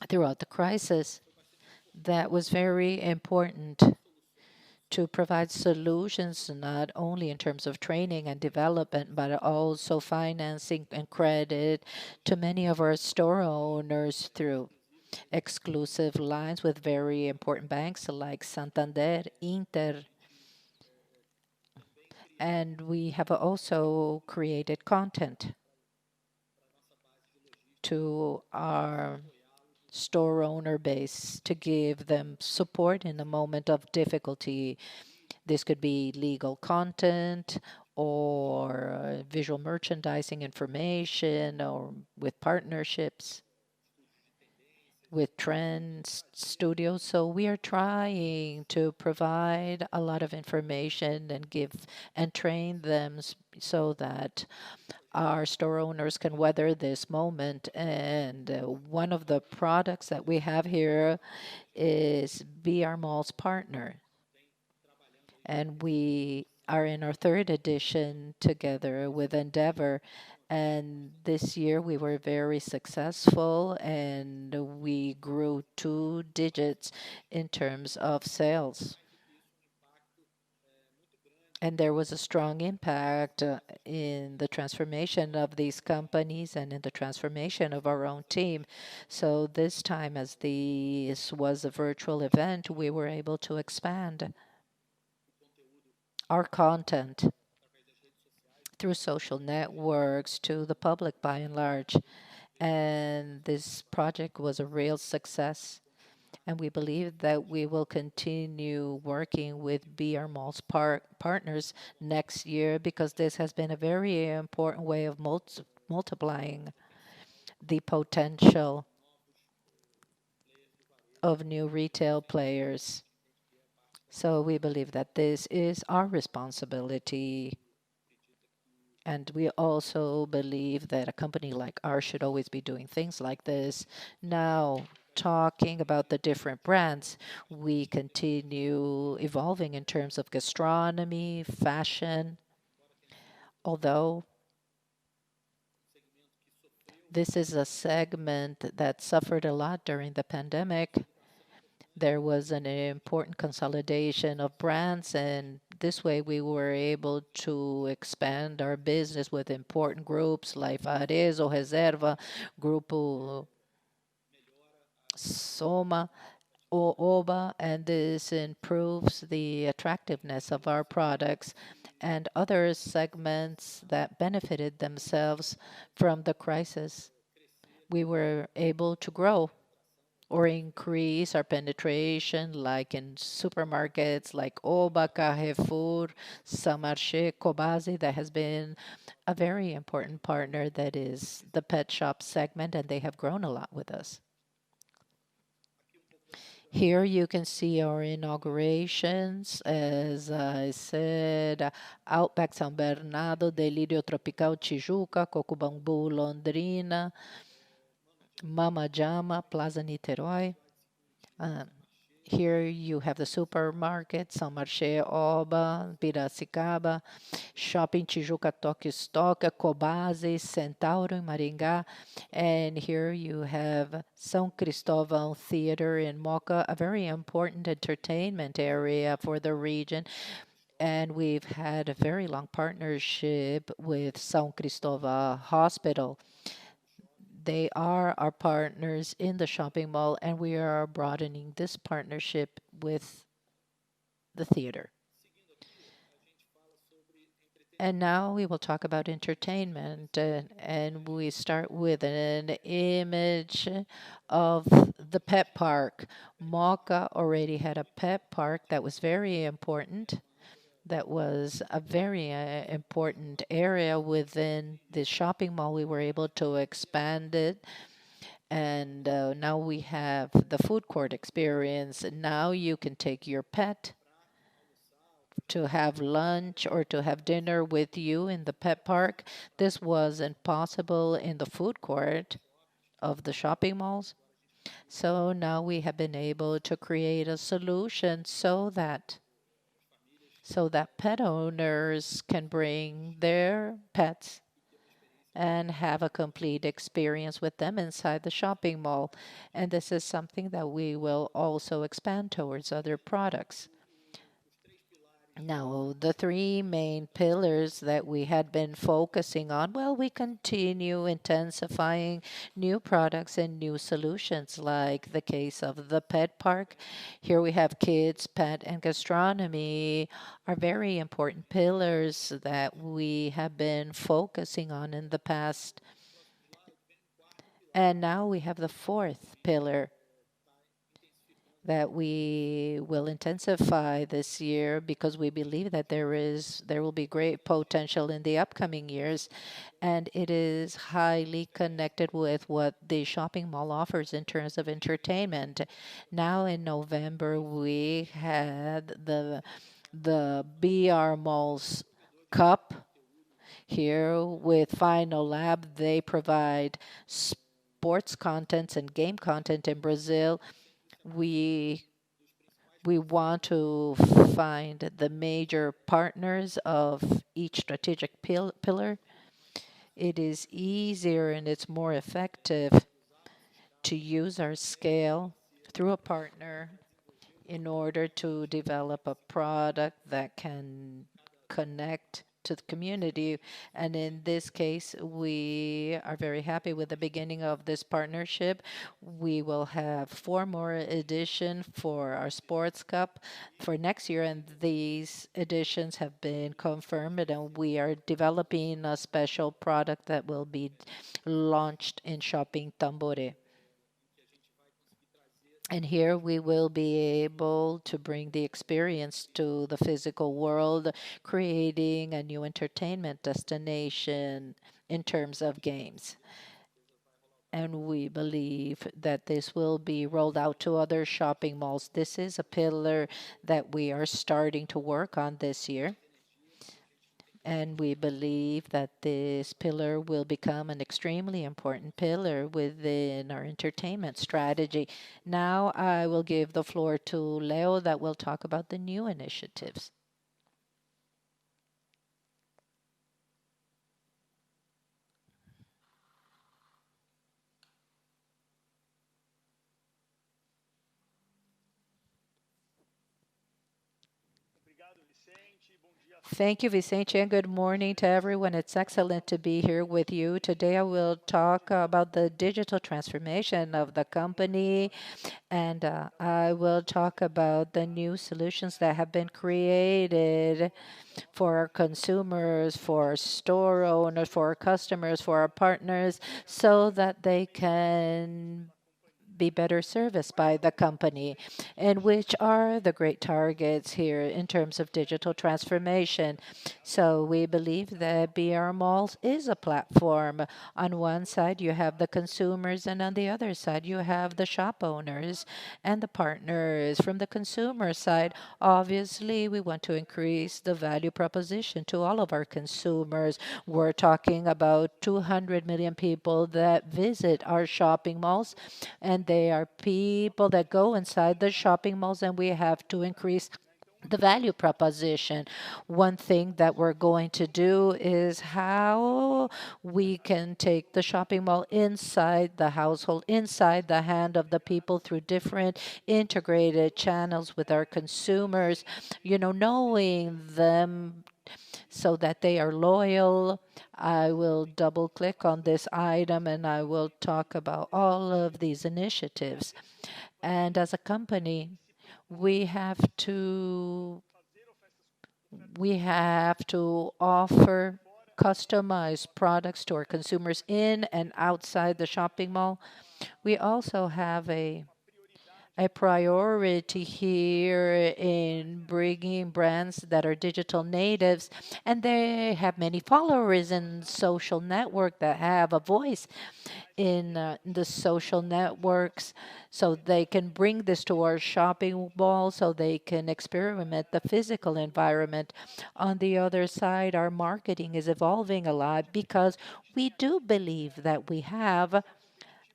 [SPEAKER 1] throughout the crisis that was very important to provide solutions not only in terms of training and development, but also financing and credit to many of our store owners through. exclusive lines with very important banks like Santander, Inter, and we have also created content to our store owner base to give them support in a moment of difficulty. This could be legal content or visual merchandising information or with partnerships with trends studios. So we are trying to provide a lot of information and give and train them so that our store owners can weather this moment. And one of the products that we have here is brMalls Partner. And we are in our third edition together with Endeavor. And this year we were very successful and we grew 2 digits in terms of sales. And there was a strong impact in the transformation of these companies and in the transformation of our own team. So this time, as this was a virtual event, we were able to expand our content through social networks to the public by and large. And this project was a real success. And we believe that we will continue working with brMalls partners next year because this has been a very important way of multiplying the potential of new retail players. So we believe that this is our responsibility. And we also believe that a company like ours should always be doing things like this. Now, talking about the different brands, we continue evolving in terms of gastronomy, fashion, although this is a segment that suffered a lot during the pandemic. There was an important consolidation of brands, and this way we were able to expand our business with important groups like Arezzo, Reserva, Grupo Soma, Oba, and this improves the attractiveness of our products and other segments that benefited themselves from the crisis. We were able to grow or increase our penetration, like in supermarkets like Oba, Carrefour, Samarché, Cobasi, that has been a very important partner that is the pet shop segment, and they have grown a lot with us. Here you can see our inaugurations. As I said, Outback São Bernardo, Delírio Tropical Tijuca, Coco Bambu Londrina, Mama Jama, Plaza Niterói. Um, Here you have the supermarket, São Marché, Oba, Piracicaba, Shopping Tijuca, Tóquio Stock, Cobase, Centauro in Maringá. And here you have São Cristóvão Theater in Moca, a very important entertainment area for the region. And we've had a very long partnership with São Cristóvão Hospital. They are our partners in the shopping mall, and we are broadening this partnership with the theater. And now we will talk about entertainment, and we start with an image of the pet park. Mocha already had a pet park that was very important. That was a very important area within the shopping mall. We were able to expand it, and now we have the food court experience. Now you can take your pet to have lunch or to have dinner with you in the pet park. This wasn't possible in the food court of the shopping malls. So now we have been able to create a solution so that pet owners can bring their pets and have a complete experience with them inside the shopping mall. And this is something that we will also expand towards other products. Now, the three main pillars that we had been focusing on, well, we continue intensifying new products and new solutions, like the case of the pet park. Here we have kids, pet, and gastronomy are very important pillars that we have been focusing on in the past. And now we have the fourth pillar that we will intensify this year because we believe that there will be great potential in the upcoming years, and it is highly connected with what the shopping mall offers in terms of entertainment. Now in November we had the brMalls Cup here with Final Lab. They provide sports contents and game content in Brazil. We we want to find the major partners of each strategic pillar. It is easier and it's more effective to use our scale through a partner in order to develop a product that can connect to the community. And in this case, we are very happy with the beginning of this partnership. We will have four more edition for our sports cup for next year, and these editions have been confirmed, and we are developing a special product that will be launched in Shopping Tambore. And here we will be able to bring the experience to the physical world, creating a new entertainment destination in terms of games. And we believe that this will be rolled out to other shopping malls. This is a pillar that we are starting to work on this year. And we believe that this pillar will become an extremely important pillar within our entertainment strategy. Now I will give the floor to Leo that will talk about the new initiatives. Thank you, Vicente, and good morning to everyone. It's excellent to be here with you. Today I will talk about the digital transformation of the company, and I will talk about the new solutions that have been created for our consumers, for our store owners, for our customers, for our partners, so that they can be better serviced by the company, and which are the great targets here in terms of digital transformation. So we believe that BR Malls is a platform. On one side, you have the consumers, and on the other side, you have the shop owners and the partners. From the consumer side, obviously, we want to increase the value proposition to all of our consumers. We're talking about 200 million people that visit our shopping malls, and they are people that go inside the shopping malls, and we have to increase the value proposition. One thing that we're going to do is how we can take the shopping mall inside the household, inside the hand of the people through different integrated channels with our consumers, knowing them so that they are loyal. I will double click on this item and I will talk about all of these initiatives. And as a company, we have to we have to offer customized products to our consumers in and outside the shopping mall. We also have a priority here in bringing brands that are digital natives, and they have many followers in social network that have a voice in the social networks, so they can bring this to our shopping mall, so they can experiment the physical environment. On the other side, our marketing is evolving a lot because we do believe that we have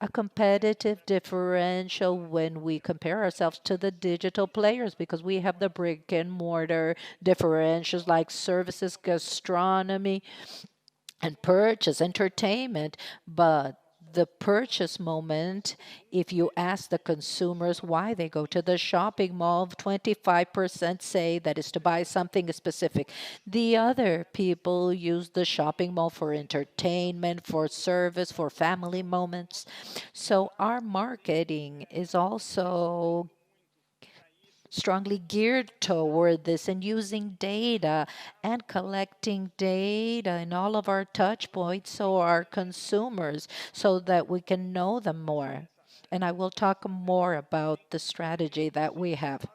[SPEAKER 1] a competitive differential when we compare ourselves to the digital players, because we have the brick and mortar differentials like services, gastronomy, and purchase, entertainment. But the purchase moment, if you ask the consumers why they go to the shopping mall, 25% say that is to buy something specific. The other people use the shopping mall for entertainment, for service, for family moments. So our marketing is also strongly geared toward this and using data and collecting data in all of our touch points so our consumers so that we can know them more. And I will talk more about the strategy that we have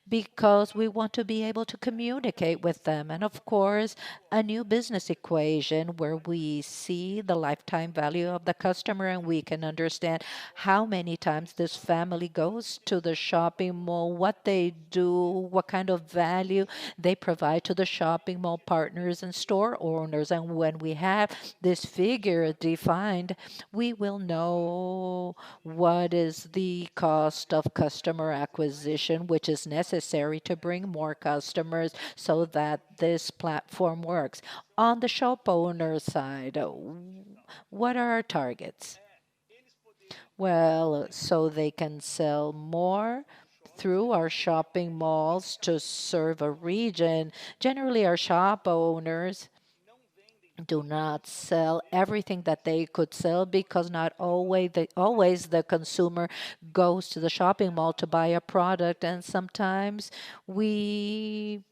[SPEAKER 1] because we want to be able to communicate with them. And of course, a new business equation where we see the lifetime value of the customer and we can understand how many times this family goes to the shopping mall, what they do, what kind of value they provide to the shopping mall partners and store owners. And when we have this figure defined, we will know what is the cost of customer acquisition, which is necessary to bring more customers so that this platform works. On the shop owner side, what are our targets? Well, so they can sell more through our shopping malls to serve a region. Generally, our shop owners do not sell everything that they could sell because not always the consumer goes to the shopping mall to buy a product, and sometimes we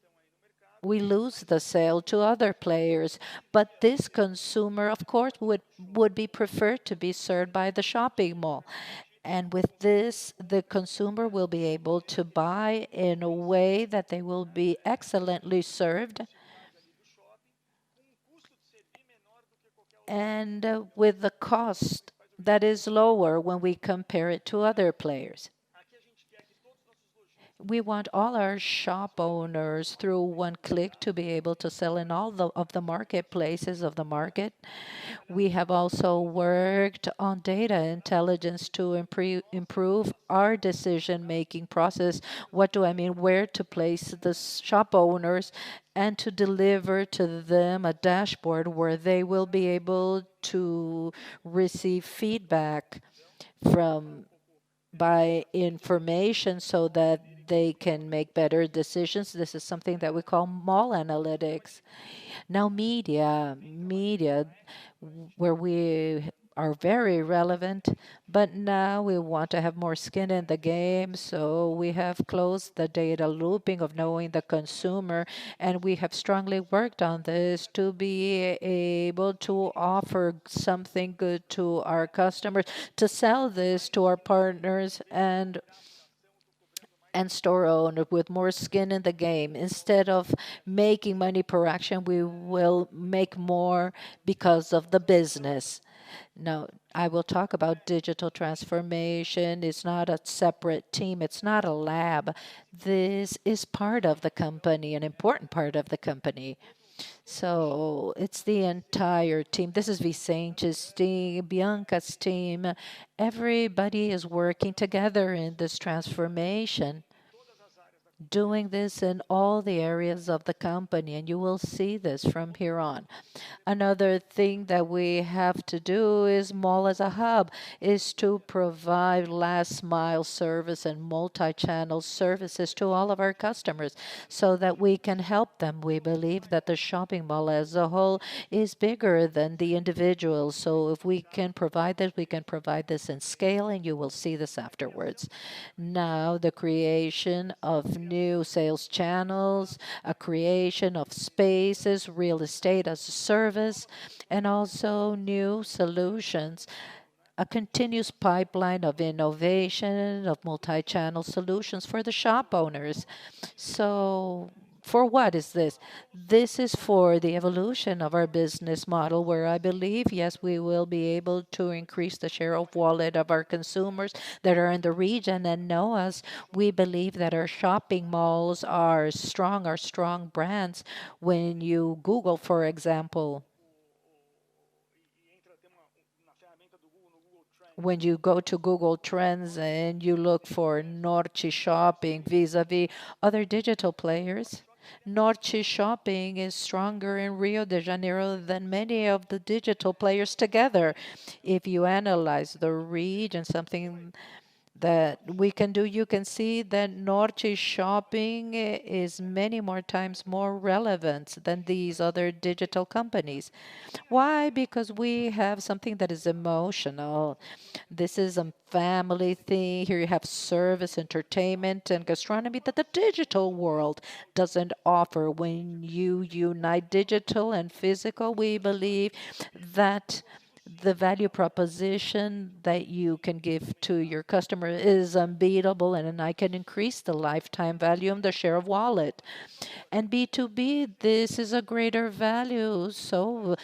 [SPEAKER 1] we lose the sale to other players. But this consumer, of course, would be preferred to be served by the shopping mall. And with this, the consumer will be able to buy in a way that they will be excellently served and with the cost that is lower when we compare it to other players. We want all our shop owners through one click to be able to sell in all of the marketplaces of the market. We have also worked on data intelligence to improve our decision-making process. What do I mean? Where to place the shop owners and to deliver to them a dashboard where they will be able to receive feedback from by information so that they can make better decisions. This is something that we call mall analytics. Now, media, where we are very relevant, but now we want to have more skin in the game. So we have closed the data looping of knowing the consumer, and we have strongly worked on this to be able to offer something good to our customers, to sell this to our partners and store owner with more skin in the game. Instead of making money per action, we will make more because of the business. Now, I will talk about digital transformation. It's not a separate team, it's not a lab. This is part of the company, an important part of the company. So it's the entire team. This is Vicente's team, Bianca's team. Everybody is working together in this transformation, doing this in all the areas of the company, and you will see this from here on. Another thing that we have to do is mall as a hub is to provide last mile service and multi-channel services to all of our customers so that we can help them. We believe that the shopping mall as a whole is bigger than the individual. So if we can provide this, we can provide this in scale, and you will see this afterwards. Now, the creation of new sales channels, a creation of spaces, real estate as a service, and also new solutions, a continuous pipeline of innovation, of multi-channel solutions for the shop owners. So for what is this? This is for the evolution of our business model, where I believe, yes, we will be able to increase the share of wallet of our consumers that are in the region and know us. We believe that our shopping malls are strong brands. When you Google, for example, when you go to Google Trends and you look for Norte Shopping vis-a-vis other digital players, Norte Shopping is stronger in Rio de Janeiro than many of the digital players together. If you analyze the region, something that we can do, you can see that Norte Shopping is many more times more relevant than these other digital companies. Why? Because we have something that is emotional. This is a family thing. Here you have service, entertainment, and gastronomy that the digital world doesn't offer. When you unite digital and physical, we believe that the value proposition that you can give to your customer is unbeatable, and I can increase the lifetime value and the share of wallet. And B2B, this is a greater value. So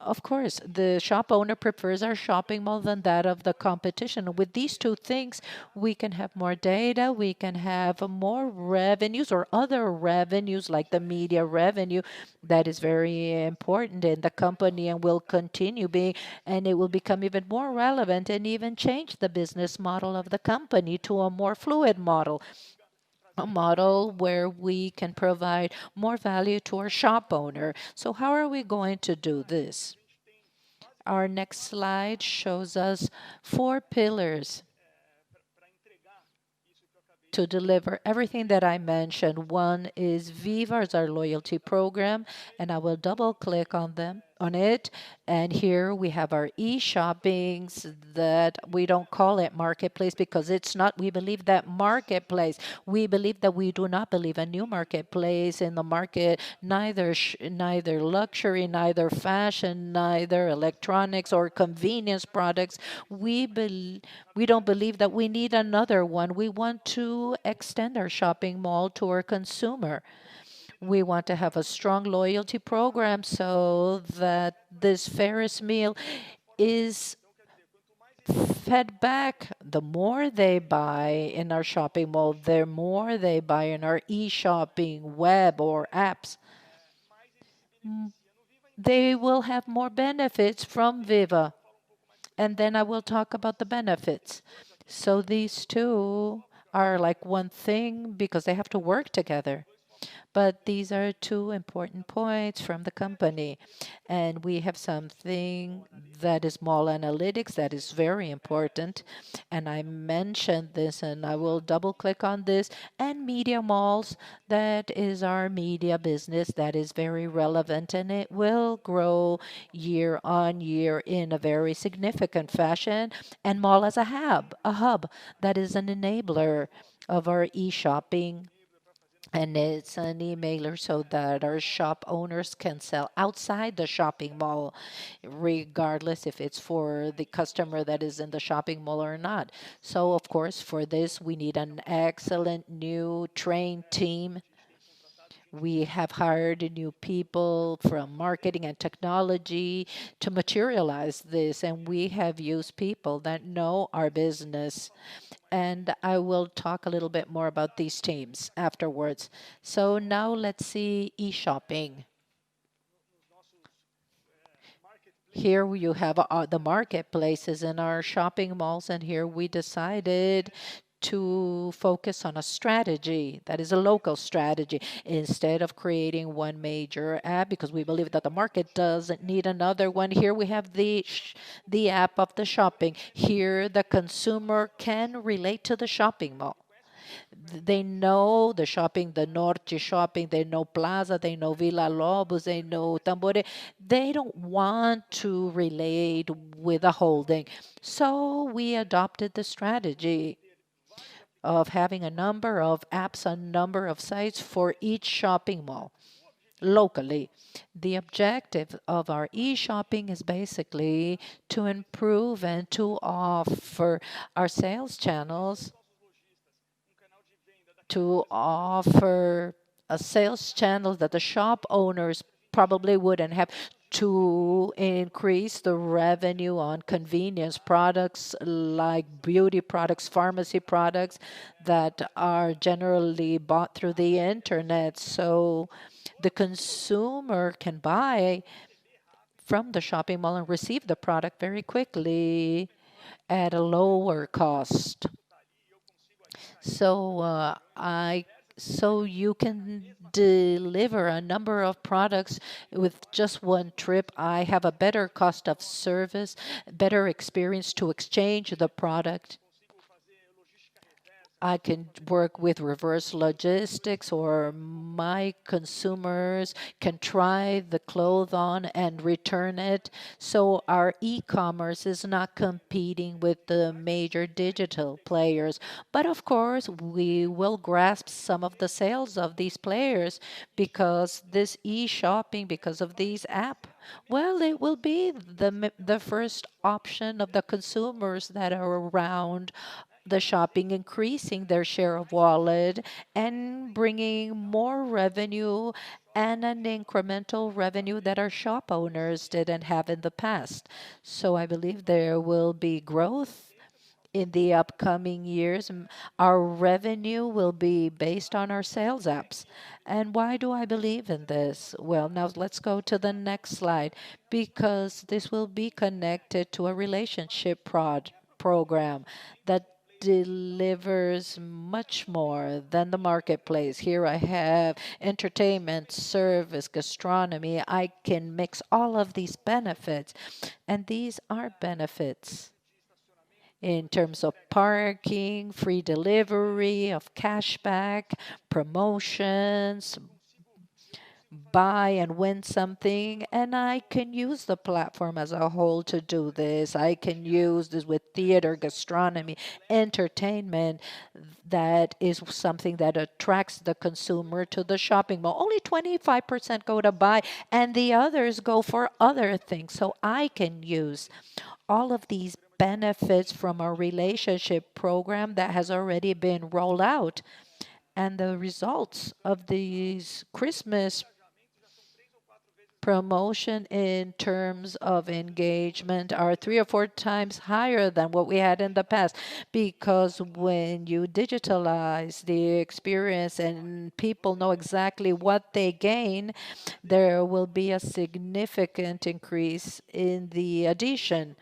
[SPEAKER 1] of course, the shop owner prefers our shopping mall than that of the competition. With these two things, we can have more data, we can have more revenues or other revenues like the media revenue that is very important in the company and will continue being, and it will become even more relevant and even change the business model of the company to a more fluid model. A model where we can provide more value to our shop owner. So, how are we going to do this? Our next slide shows us four pillars to deliver everything that I mentioned. One is Viva, is our loyalty program, and I will double click on it. And here we have our e-shoppings that we don't call it marketplace because it's not. We believe that marketplace. We believe that we do not believe a new marketplace in the market, neither luxury, neither fashion, neither electronics or convenience products. We don't believe that we need another one. We want to extend our shopping mall to our consumer. We want to have a strong loyalty program so that this Ferris meal is fed back. The more they buy in our shopping mall, the more they buy in our e-shopping web or apps, they will have more benefits from Viva. And then I will talk about the benefits. So these two are like one thing because they have to work together. But these are two important points from the company. And we have something that is mall analytics that is very important. And I mentioned this and I will double click on this. And media malls, that is our media business that is very relevant and it will grow year on year in a very significant fashion. And mall as a hub that is an enabler of our e-shopping, and it's an emailer so that our shop owners can sell outside the shopping mall, regardless if it's for the customer that is in the shopping mall or not. So, of course, for this, we need an excellent new trained team. We have hired new people from marketing and technology to materialize this, and we have used people that know our business. And I will talk a little bit more about these teams afterwards. So now let's see e-shopping. Here you have the marketplaces in our shopping malls, and here we decided to focus on a strategy that is a local strategy instead of creating one major app because we believe that the market doesn't need another one. Here we have the app of the shopping. Here the consumer can relate to the shopping mall. They know the shopping, the Norte shopping, they know Plaza, they know Villa Lobos, they know Tambore. They don't want to relate with a holding. So we adopted the strategy of having a number of apps, a number of sites for each shopping mall locally. The objective of our e-shopping is basically to improve and to offer our sales channels, to offer a sales channel that the shop owners probably wouldn't have, to increase the revenue on convenience products like beauty products, pharmacy products that are generally bought through the internet. So the consumer can buy from the shopping mall and receive the product very quickly at a lower cost. So I so you can deliver a number of products with just one trip. I have a better cost of service, better experience to exchange the product. I can work with reverse logistics, or my consumers can try the clothes on and return it. So our e-commerce is not competing with the major digital players. But of course, we will grasp some of the sales of these players because this e-shopping, because of these app, well, it will be the first option of the consumers that are around the shopping, increasing their share of wallet and bringing more revenue and an incremental revenue that our shop owners didn't have in the past. So I believe there will be growth in the upcoming years. Our revenue will be based on our sales apps. And why do I believe in this? Well, now let's go to the next slide, because this will be connected to a relationship program that delivers much more than the marketplace. Here I have entertainment, service, gastronomy. I can mix all of these benefits, and these are benefits in terms of parking, free delivery, of cashback, promotions, buy and win something. And I can use the platform as a whole to do this. I can use this with theater, gastronomy, entertainment. That is something that attracts the consumer to the shopping mall. Only 25% go to buy, and the others go for other things. So I can use all of these benefits from a relationship program that has already been rolled out. And the results of these Christmas promotion in terms of engagement are 3 or 4 times higher than what we had in the past, because when you digitalize the experience and people know exactly what they gain, there will be a significant increase in the addition.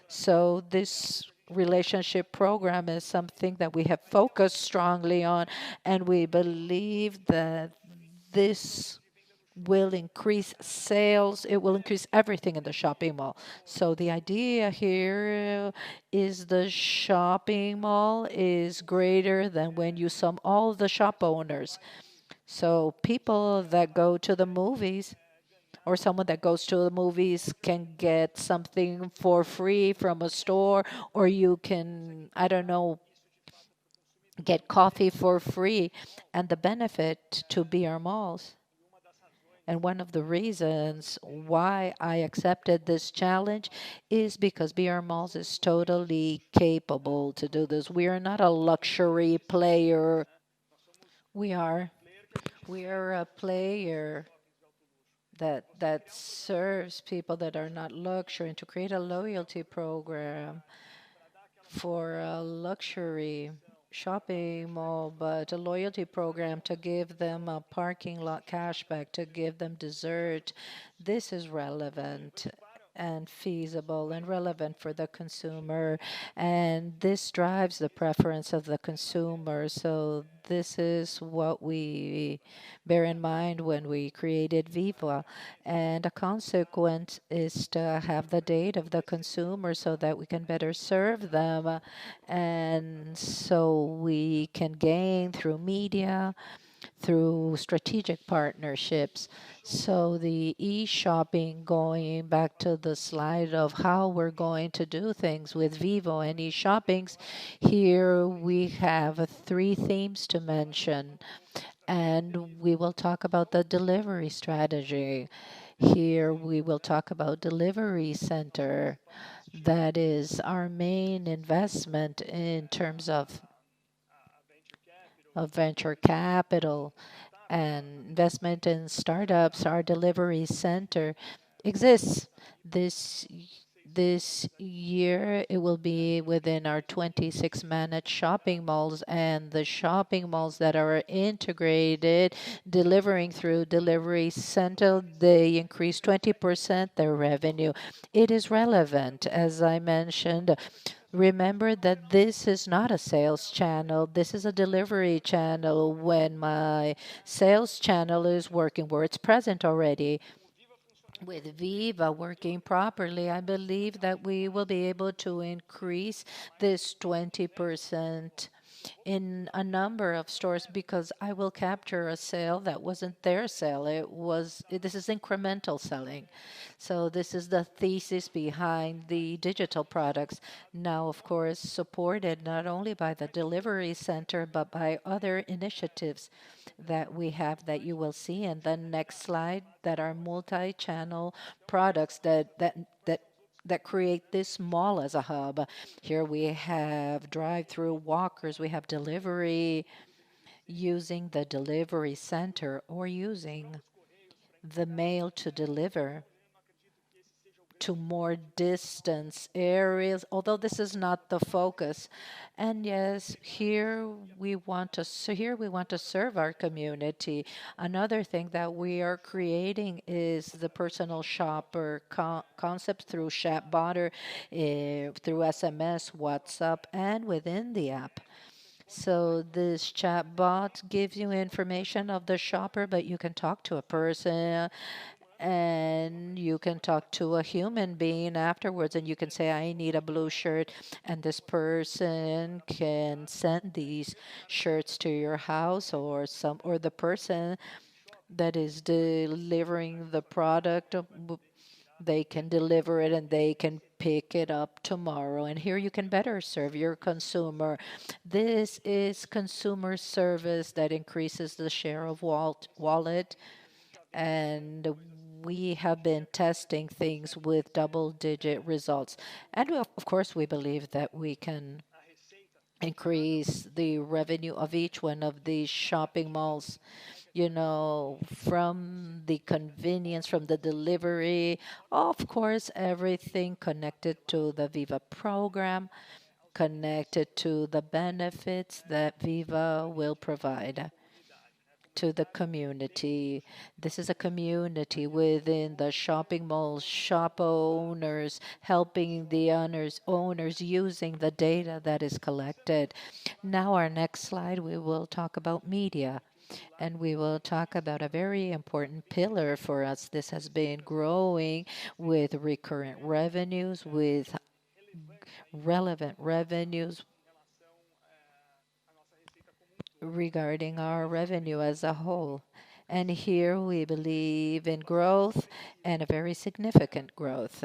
[SPEAKER 1] So this relationship program is something that we have focused strongly on, and we believe that this will increase sales. It will increase everything in the shopping mall. So the idea here is the shopping mall is greater than when you sum all the shop owners. So people that go to the movies, or someone that goes to the movies, can get something for free from a store, or you can, I don't know, get coffee for free. And the benefit to BR malls, and one of the reasons why I accepted this challenge, is because BR Malls is totally capable to do this. We are not a luxury player. We are we are a player that serves people that are not luxury, and to create a loyalty program for a luxury shopping mall, but a loyalty program to give them a parking lot cashback, to give them dessert. This is relevant and feasible and relevant for the consumer, and this drives the preference of the consumer. So this is what we bear in mind when we created Viva, and a consequence is to have the data of the consumer so that we can better serve them, and so we can gain through media, through strategic partnerships. So the e-shopping, going back to the slide of how we're going to do things with Vivo and e-shoppings, here we have 3 themes to mention, and we will talk about the delivery strategy. Here we will talk about delivery center. That is our main investment in terms of venture capital and investment in startups. Our delivery center exists. This year, it will be within our 26 managed shopping malls, and the shopping malls that are integrated, delivering through delivery center, they increase 20% their revenue. It is relevant, as I mentioned. Remember that this is not a sales channel. This is a delivery channel. When my sales channel is working where it's present already, with Viva working properly, I believe that we will be able to increase this 20% in a number of stores because I will capture a sale that wasn't their sale. This is incremental selling. So this is the thesis behind the digital products. Now, of course, supported not only by the delivery center, but by other initiatives that we have that you will see in the next slide that are multi-channel products that create this mall as a hub. Here we have drive-through walkers, we have delivery using the delivery center or using the mail to deliver to more distance areas, although this is not the focus. And yes, here we want to serve our community. Another thing that we are creating is the personal shopper concept through chatbot or through SMS, WhatsApp, and within the app. So this chatbot gives you information of the shopper, but you can talk to a person and you can talk to a human being afterwards and you can say I need a blue shirt and this person can send these shirts to your house or the person that is delivering the product they can deliver it and they can pick it up tomorrow. And here you can better serve your consumer. This is consumer service that increases the share of wallet and we have been testing things with double-digit results. And of course, we believe that we can increase the revenue of each one of these shopping malls, from the convenience, from the delivery, of course, everything connected to the Viva program, connected to the benefits that Viva will provide to the community. This is a community within the shopping malls, shop owners, helping the owners using the data that is collected. Now, our next slide, we will talk about media. And we will talk about a very important pillar for us. This has been growing with recurrent revenues, with relevant revenues regarding our revenue as a whole. And here we believe in growth and a very significant growth.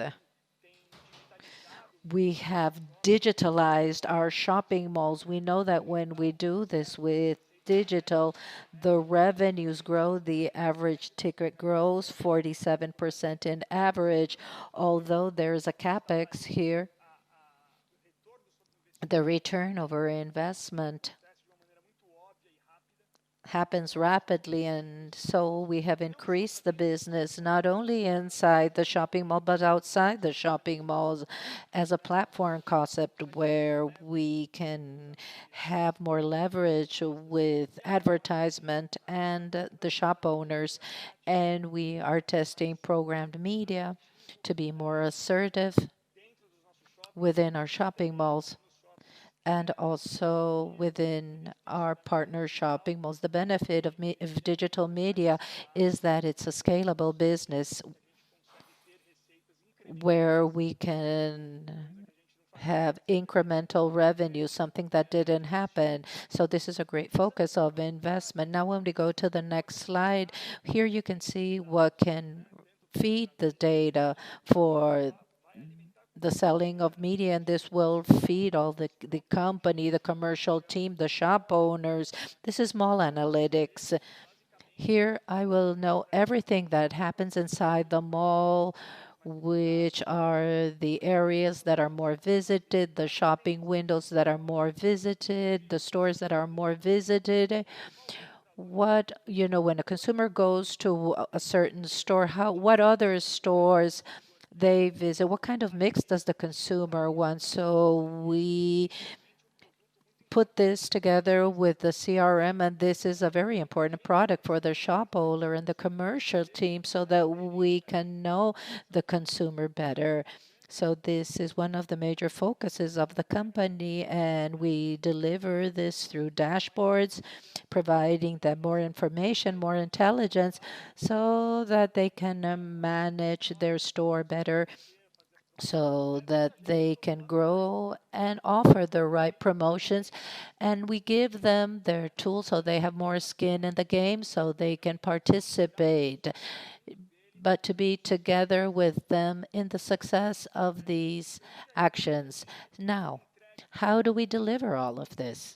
[SPEAKER 1] We have digitalized our shopping malls. We know that when we do this with digital, the revenues grow, the average ticket grows 47% in average. Although there's a capex here, the return over investment happens rapidly, and so we have increased the business not only inside the shopping mall but outside the shopping malls as a platform concept where we can have more leverage with advertisement and the shop owners. And we are testing programmed media to be more assertive within our shopping malls and also within our partner shopping malls. The benefit of digital media is that it's a scalable business where we can have incremental revenue, something that didn't happen. So this is a great focus of investment. Now, when we go to the next slide, here you can see what can feed the data for the selling of media, and this will feed all the company, the commercial team, the shop owners. This is mall analytics. Here I will know everything that happens inside the mall, which are the areas that are more visited, the shopping windows that are more visited, the stores that are more visited. When a consumer goes to a certain store, what other stores they visit, what kind of mix does the consumer want? So we put this together with the CRM, and this is a very important product for the shop owner and the commercial team so that we can know the consumer better. So this is one of the major focuses of the company, and we deliver this through dashboards, providing them more information, more intelligence, so that they can manage their store better, so that they can grow and offer the right promotions. And we give them their tools so they have more skin in the game, so they can participate, but to be together with them in the success of these actions. Now, how do we deliver all of this?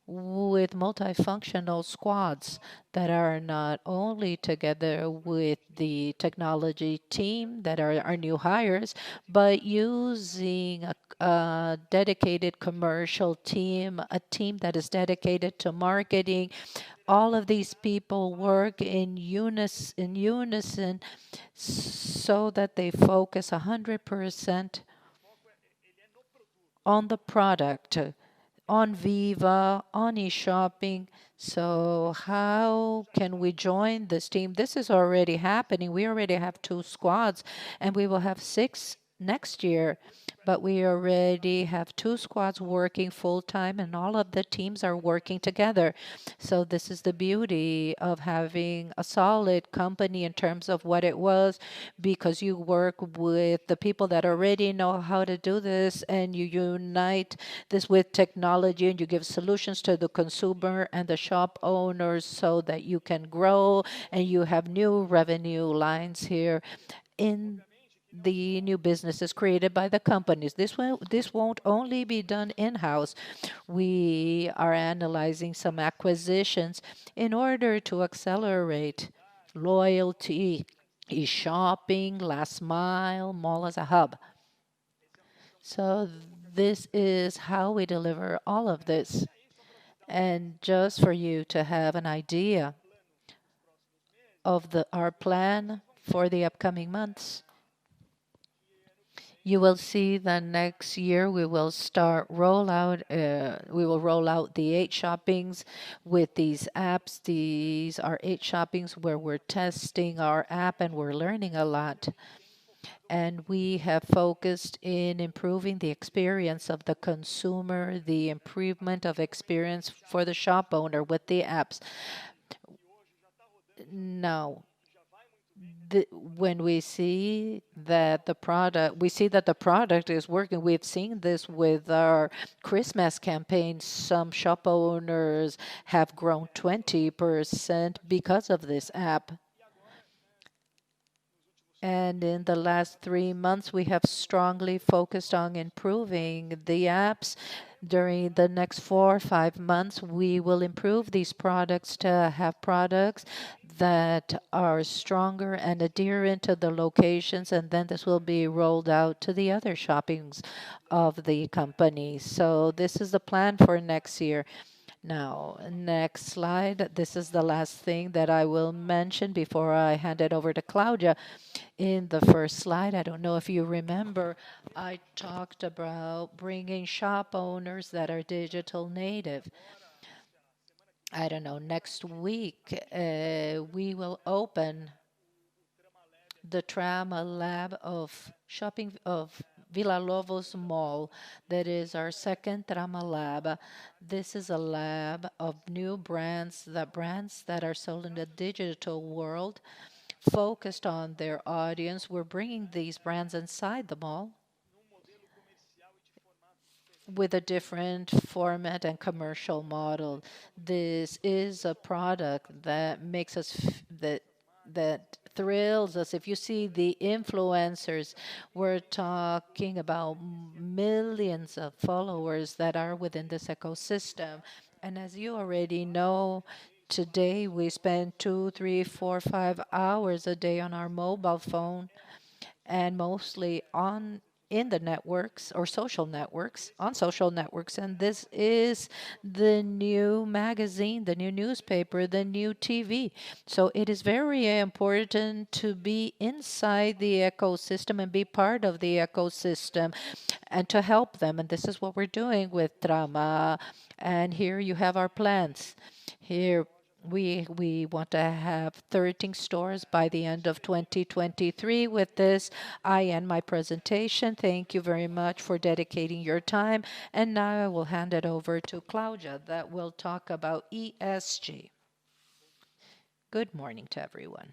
[SPEAKER 1] With multifunctional squads that are not only together with the technology team that are our new hires, but using a dedicated commercial team, a team that is dedicated to marketing. All of these people work in unison so that they focus 100% on the product, on Viva, on e-shopping. So how can we join this team? This is already happening. We already have 2 squads, and we will have 6 next year. But we already have 2 squads working full time, and all of the teams are working together. So this is the beauty of having a solid company in terms of what it was, because you work with the people that already know how to do this, and you unite this with technology, and you give solutions to the consumer and the shop owners so that you can grow and you have new revenue lines here in the new businesses created by the companies. This won't only be done in-house. We are analyzing some acquisitions in order to accelerate loyalty, e-shopping, last mile, mall as a hub. So this is how we deliver all of this. And just for you to have an idea of our plan for the upcoming months, you will see that next year we will we will roll out the 8 shoppings with these apps. These are 8 shoppings where we're testing our app and we're learning a lot. And we have focused in improving the experience of the consumer, the improvement of experience for the shop owner with the apps. Now, when we see that the product is working. We've seen this with our Christmas campaign. Some shop owners have grown 20% because of this app. And in the last 3 months, we have strongly focused on improving the apps. During the next 4 or 5 months, we will improve these products to have products that are stronger and adherent to the locations, and then this will be rolled out to the other shoppings of the company. So this is the plan for next year. Now, next slide. This is the last thing that I will mention before I hand it over to Claudia. In the first slide, I don't know if you remember, I talked about bringing shop owners that are digital native. I don't know, next week, we will open the Trama Lab of shopping of Villa Lobos Mall. That is our second Trama Lab. This is a lab of new brands that are sold in the digital world, focused on their audience. We're bringing these brands inside the mall with a different format and commercial model. This is a product that makes us that thrills us. If you see the influencers, we're talking about millions of followers that are within this ecosystem. And as you already know, today we spend 2, 3, 4, 5 hours a day on our mobile phone, and mostly in the networks or social networks. And this is the new magazine, the new newspaper, the new TV. So it is very important to be inside the ecosystem and be part of the ecosystem and to help them. And this is what we're doing with Trama. And here you have our plans. Here We want to have 13 stores by the end of 2023. With this, I end my presentation. Thank you very much for dedicating your time. And now I will hand it over to Claudia that will talk about ESG. Good morning to everyone.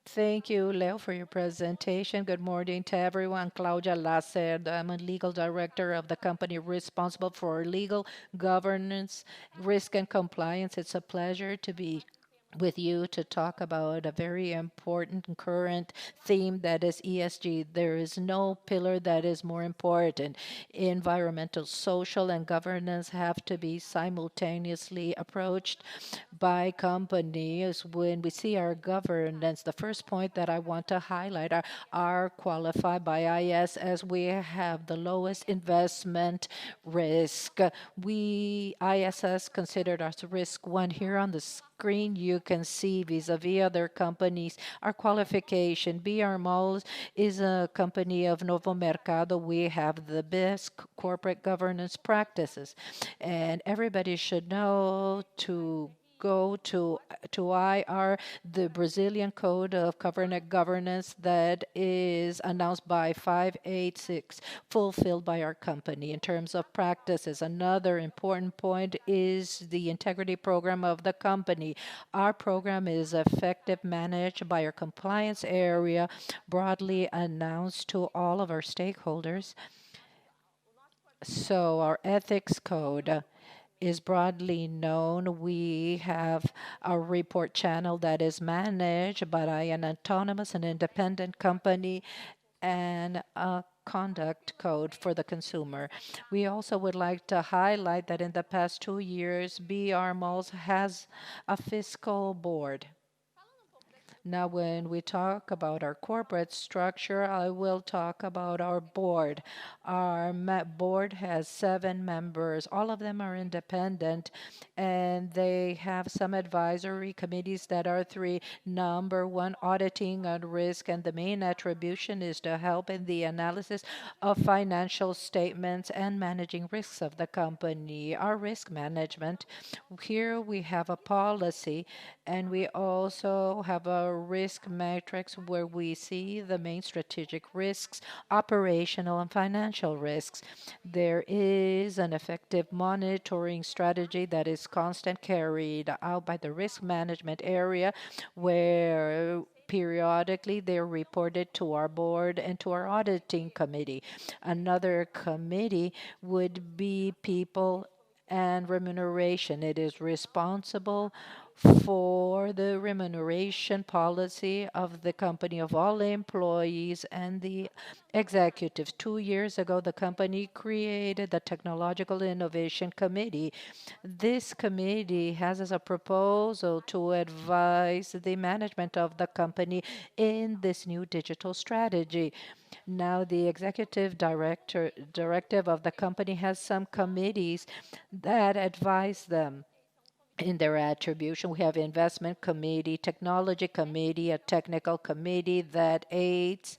[SPEAKER 1] Thank you, Leo, for your presentation. Good morning to everyone. Claudia Lacerda. I'm a legal director of the company responsible for legal governance, risk, and compliance. It's a pleasure to be with you to talk about a very important and current theme that is ESG. There is no pillar that is more important. Environmental, social, and governance have to be simultaneously approached by companies. When we see our governance, the first point that I want to highlight are qualified by IS as we have the lowest investment risk. We ISS considered us risk one here on the screen. You can see vis-a-vis other companies our qualification. brMalls is a company of Novo Mercado. We have the best corporate governance practices, and everybody should know to go to IR, the Brazilian Code of Corporate Governance that is announced by 586, fulfilled by our company in terms of practices. Another important point is the integrity program of the company. Our program is effective, managed by our compliance area, broadly announced to all of our stakeholders. So our ethics code is broadly known. We have a report channel that is managed by an autonomous and independent company and a conduct code for the consumer. We also would like to highlight that in the past 2 years, BR Malls has a fiscal board. Now, when we talk about our corporate structure, I will talk about our board. Our board has 7 members. All of them are independent, and they have some advisory committees that are three. Number one, auditing and risk, and the main attribution is to help in the analysis of financial statements and managing risks of the company. Our risk management, here we have a policy, and we also have a risk matrix where we see the main strategic risks, operational and financial risks. There is an effective monitoring strategy that is constant carried out by the risk management area where periodically they're reported to our board and to our auditing committee. Another committee would be people and remuneration. It is responsible for the remuneration policy of the company of all employees and the executives. 2 years ago, the company created the Technological Innovation Committee. This committee has as a proposal to advise the management of the company in this new digital strategy. Now, the directive of the company has some committees that advise them in their attribution. We have investment committee, technology committee, a technical committee that aids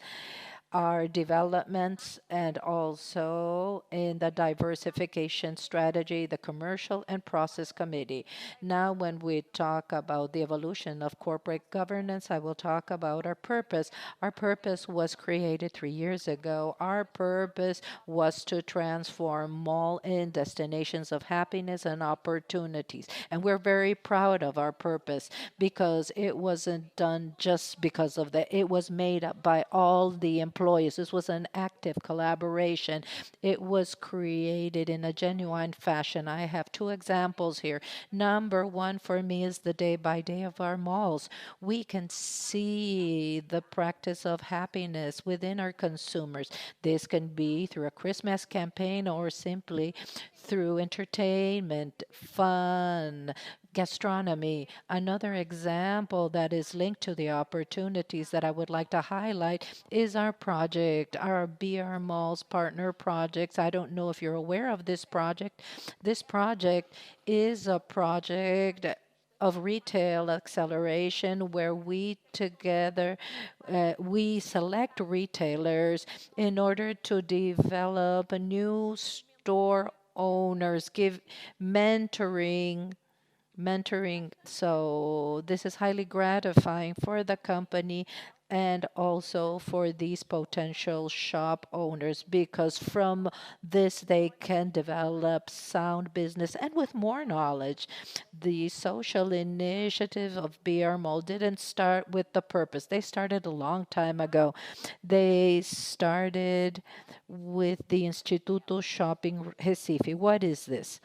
[SPEAKER 1] our developments, and also in the diversification strategy, the commercial and process committee. Now, when we talk about the evolution of corporate governance, I will talk about our purpose. Our purpose was created 3 years ago. Our purpose was to transform mall in destinations of happiness and opportunities. And we're very proud of our purpose because it wasn't done just because of that. It was made up by all the employees. This was an active collaboration. It was created in a genuine fashion. I have two examples here. Number one for me is the day by day of our malls. We can see the practice of happiness within our consumers. This can be through a Christmas campaign or simply through entertainment, fun, gastronomy. Another example that is linked to the opportunities that I would like to highlight is our project, our BR Malls partner projects. I don't know if you're aware of this project. This project is a project of retail acceleration where we select retailers in order to develop new store owners, give mentoring mentoring. So this is highly gratifying for the company and also for these potential shop owners because from this they can develop sound business and with more knowledge. The social initiative of BR Mall didn't start with the purpose. They started a long time ago. They started with the Instituto Shopping Recife. What is this?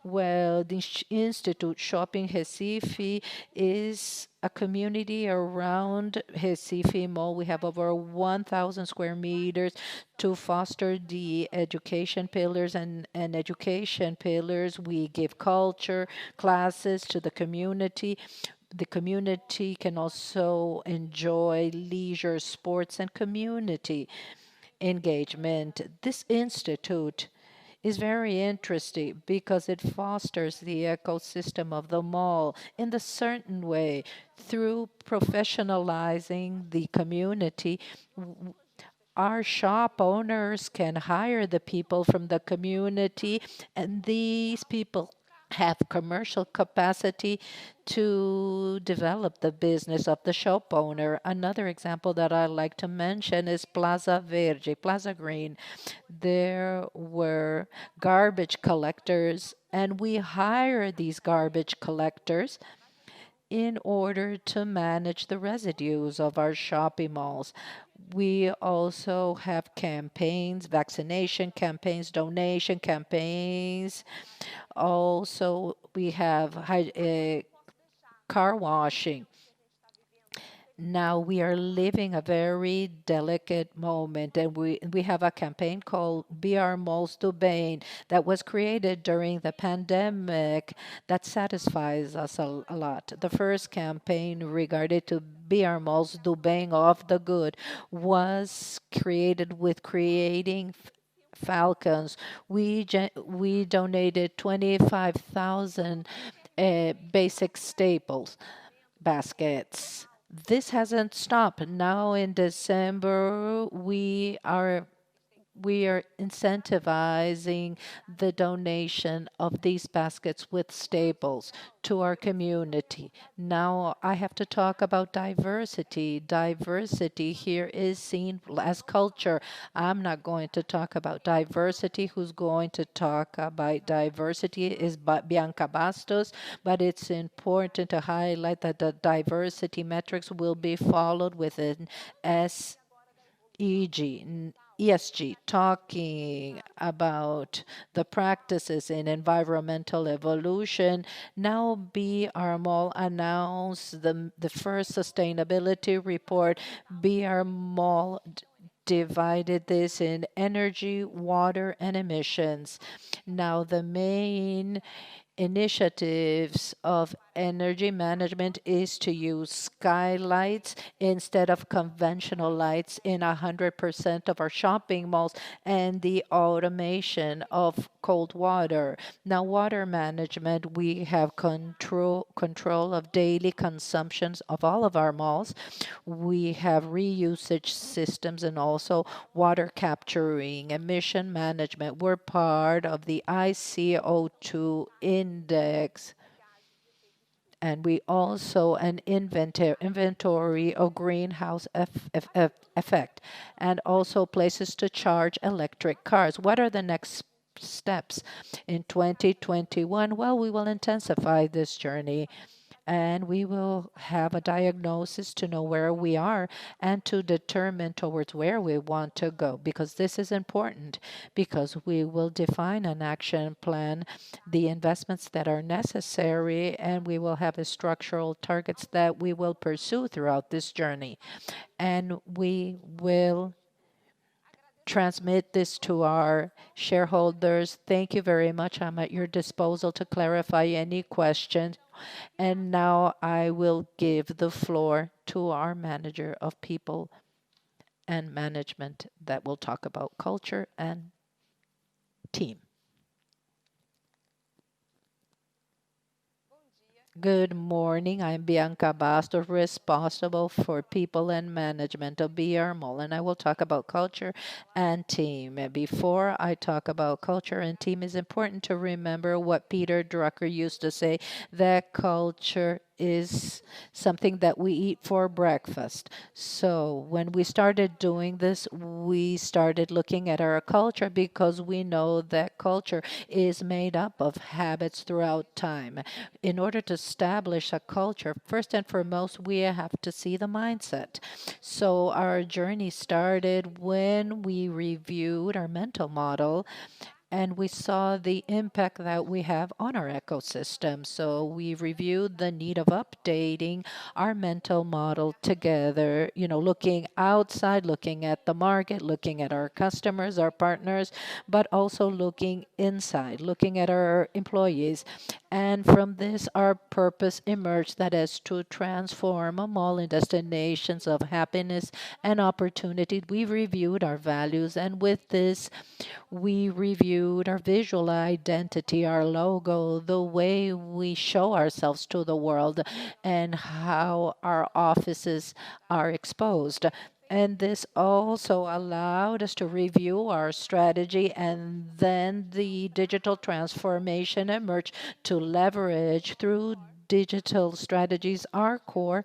[SPEAKER 1] Well, the Institute Shopping Recife is a community around Recife Mall. We have over 1,000 square meters to foster the education pillars and education pillars. We give culture classes to the community. The community can also enjoy leisure, sports, and community engagement. This institute is very interesting because it fosters the ecosystem of the mall in a certain way through professionalizing the community. Our shop owners can hire the people from the community, and these people have commercial capacity to develop the business of the shop owner. Another example that I like to mention is Plaza Verde, Plaza Green. There were garbage collectors, and we hire these garbage collectors in order to manage the residues of our shopping malls. We also have campaigns, vaccination campaigns, donation campaigns. Also, we have car washing. Now we are living a very delicate moment, and we have a campaign called brMalls do Bem that was created during the pandemic that satisfies us a lot. The first campaign regarded to brMalls do Bem of the good was created with creating falcons. We donated 25,000 basic staples baskets. This hasn't stopped. Now in December, we are incentivizing the donation of these baskets with staples to our community. Now I have to talk about diversity. Diversity here is seen as culture. I'm not going to talk about diversity. Who's going to talk about diversity is Bianca Bastos, but it's important to highlight that the diversity metrics will be followed with an ESG, talking about the practices in environmental evolution. Now, BR Mall announced the first sustainability report. BR Mall divided this in energy, water, and emissions. Now, the main initiatives of energy management is to use skylights instead of conventional lights in 100% of our shopping malls and the automation of cold water. Now, water management, we have control of daily consumptions of all of our malls. We have reusage systems and also water capturing, emission management. We're part of the ICO2 index, and we also an inventory of greenhouse effect and also places to charge electric cars. What are the next steps in 2021? Well, we will intensify this journey and we will have a diagnosis to know where we are and to determine towards where we want to go, because this is important, because we will define an action plan, the investments that are necessary, and we will have a structural targets that we will pursue throughout this journey, and we will transmit this to our shareholders. Thank you very much. I'm at your disposal to clarify any questions. And now I will give the floor to our manager of people and management that will talk about culture and team. Good morning. I'm Bianca Bastos, responsible for people and management of BRMall, and I will talk about culture and team. And before I talk about culture and team, it's important to remember what Peter Drucker used to say, that culture is something that we eat for breakfast. So when we started doing this, we started looking at our culture because we know that culture is made up of habits throughout time. In order to establish a culture, first and foremost, we have to see the mindset. So our journey started when we reviewed our mental model and we saw the impact that we have on our ecosystem. So we reviewed the need of updating our mental model together, looking outside, looking at the market, looking at our customers, our partners, but also looking inside, looking at our employees. And from this, our purpose emerged, that is to transform a mall in destinations of happiness and opportunity. We reviewed our values, and with this, we reviewed our visual identity, our logo, the way we show ourselves to the world, and how our offices are exposed. And this also allowed us to review our strategy, and then the digital transformation emerged to leverage through digital strategies our core,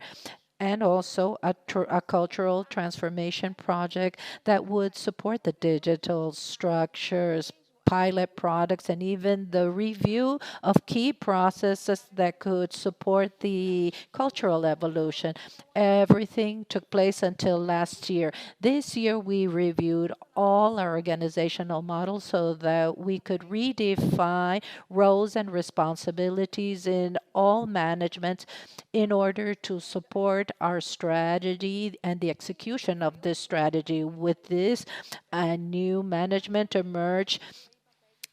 [SPEAKER 1] and also a cultural transformation project that would support the digital structures, pilot products, and even the review of key processes that could support the cultural evolution. Everything took place until last year. This year, we reviewed all our organizational models so that we could redefine roles and responsibilities in all management in order to support our strategy and the execution of this strategy. With this, a new management emerged,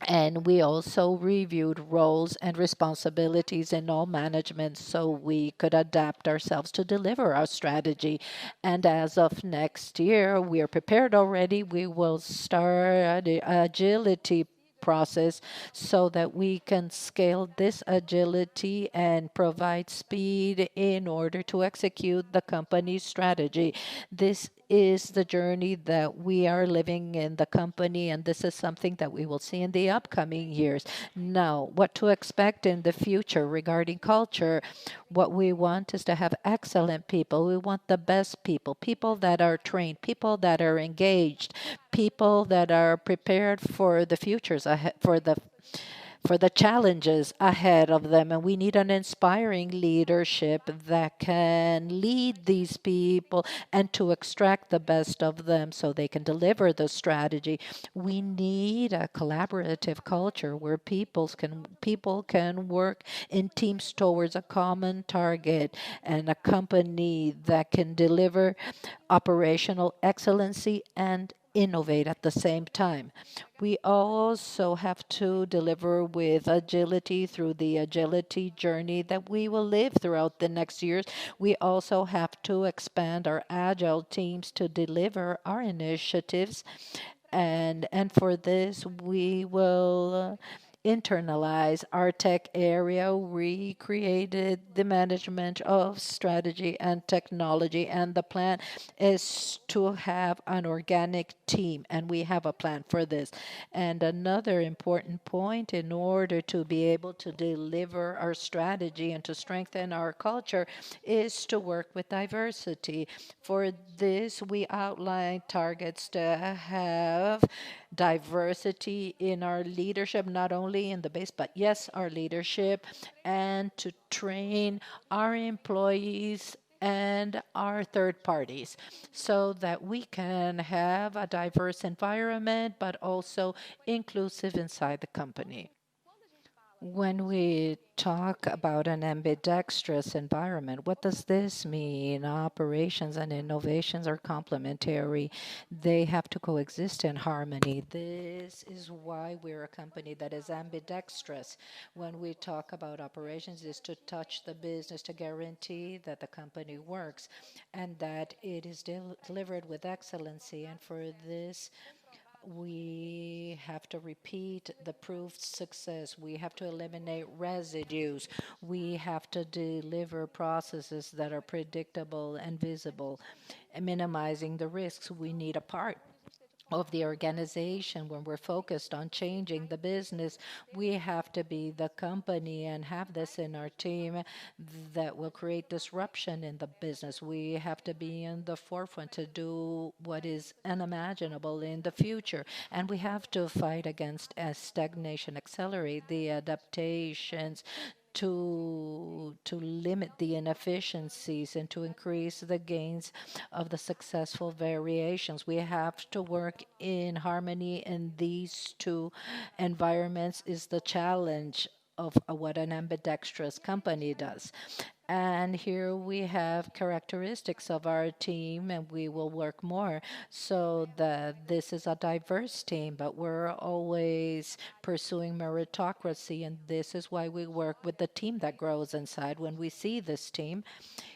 [SPEAKER 1] and we also reviewed roles and responsibilities in all management so we could adapt ourselves to deliver our strategy. And as of next year, we are prepared already. We will start the agility process so that we can scale this agility and provide speed in order to execute the company's strategy. This is the journey that we are living in the company, and this is something that we will see in the upcoming years. Now, what to expect in the future regarding culture? What we want is to have excellent people. We want the best people, people that are trained, people that are engaged, people that are prepared for the futures ahead, for the challenges ahead of them. And we need an inspiring leadership that can lead these people and to extract the best of them so they can deliver the strategy. We need a collaborative culture where people can work in teams towards a common target, and a company that can deliver operational excellency and innovate at the same time. We also have to deliver with agility through the agility journey that we will live throughout the next years. We also have to expand our agile teams to deliver our initiatives, and for this we will internalize our tech area. We created the management of strategy and technology, and the plan is to have an organic team, and we have a plan for this. And another important point, in order to be able to deliver our strategy and to strengthen our culture, is to work with diversity. For this, we outline targets to have diversity in our leadership, not only in the base, but yes, our leadership, and to train our employees and our third parties so that we can have a diverse environment, but also inclusive inside the company. When we talk about an ambidextrous environment, what does this mean? Operations and innovations are complementary. They have to coexist in harmony. This is why we're a company that is ambidextrous. When we talk about operations, is to touch the business to guarantee that the company works and that it is delivered with excellency. And for this, We have to repeat the proved success. We have to eliminate residues. We have to deliver processes that are predictable and visible, and minimizing the risks. We need a part of the organization when we're focused on changing the business. We have to be the company and have this in our team that will create disruption in the business. We have to be in the forefront to do what is unimaginable in the future. And we have to fight against stagnation, accelerate the adaptations to limit the inefficiencies and to increase the gains of the successful variations. We have to work in harmony in these two environments is the challenge of what an ambidextrous company does. And here we have characteristics of our team, and we will work more so that this is a diverse team, but we're always pursuing meritocracy, and this is why we work with the team that grows inside. When we see this team,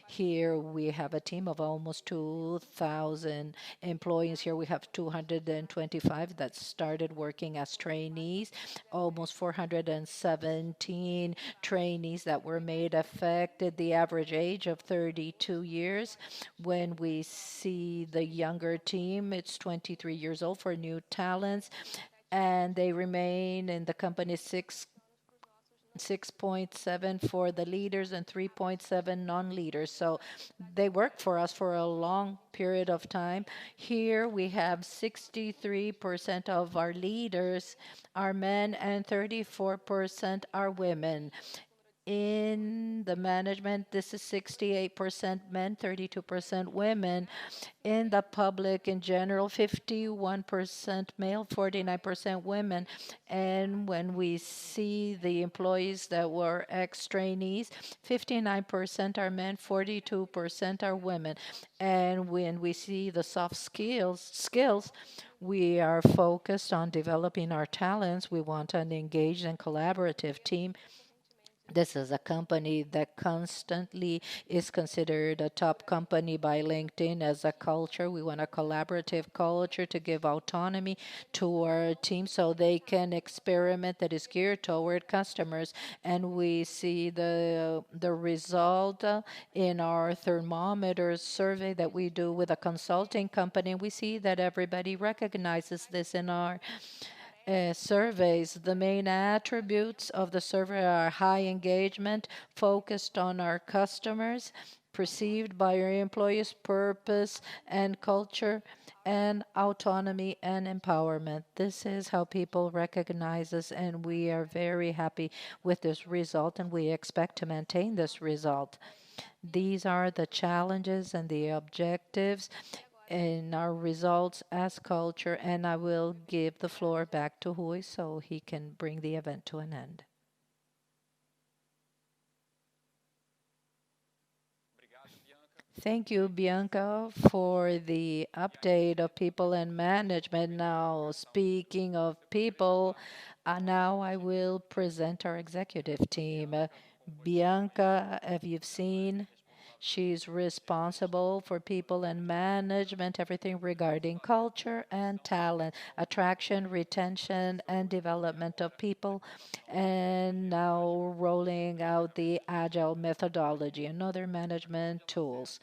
[SPEAKER 1] here we have a team of almost 2,000 employees. Here we have 225 that started working as trainees, almost 417 trainees that were made affected, the average age of 32 years. When we see the younger team, it's 23 years old for new talents, and they remain in the company 6.7 for the leaders and 3.7 non-leaders. So they work for us for a long period of time. Here we have 63% of our leaders are men and 34% are women. In the management, this is 68% men, 32% women. In the public in general, 51% male, 49% women. And when we see the employees that were ex-trainees, 59% are men, 42% are women. And when we see the soft skills, we are focused on developing our talents. We want an engaged and collaborative team. This is a company that constantly is considered a top company by LinkedIn as a culture. We want a collaborative culture to give autonomy to our team so they can experiment that is geared toward customers. And we see the result in our thermometer survey that we do with a consulting company. We see that everybody recognizes this in our surveys. The main attributes of the survey are high engagement, focused on our customers, perceived by our employees, purpose and culture, and autonomy and empowerment. This is how people recognize us, and we are very happy with this result, and we expect to maintain this result. These are the challenges and the objectives in our results as culture, and I will give the floor back to Rui so he can bring the event to an end. Thank you, Bianca, for the update of people and management. Now, speaking of people, now I will present our executive team. Bianca, as you've seen, she's responsible for people and management, everything regarding culture and talent, attraction, retention, and development of people, and now rolling out the agile methodology and other management tools.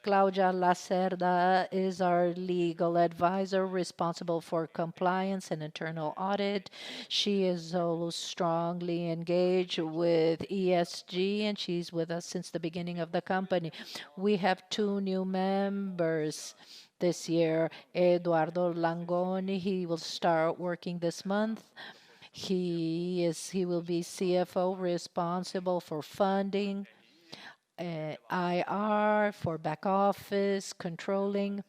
[SPEAKER 1] Claudia Lacerda is our legal advisor responsible for compliance and internal audit. She is also strongly engaged with ESG, and she's with us since the beginning of the company. We have two new members this year. Eduardo Langoni, he will start working this month. He will be CFO responsible for funding, IR for back office, controlling,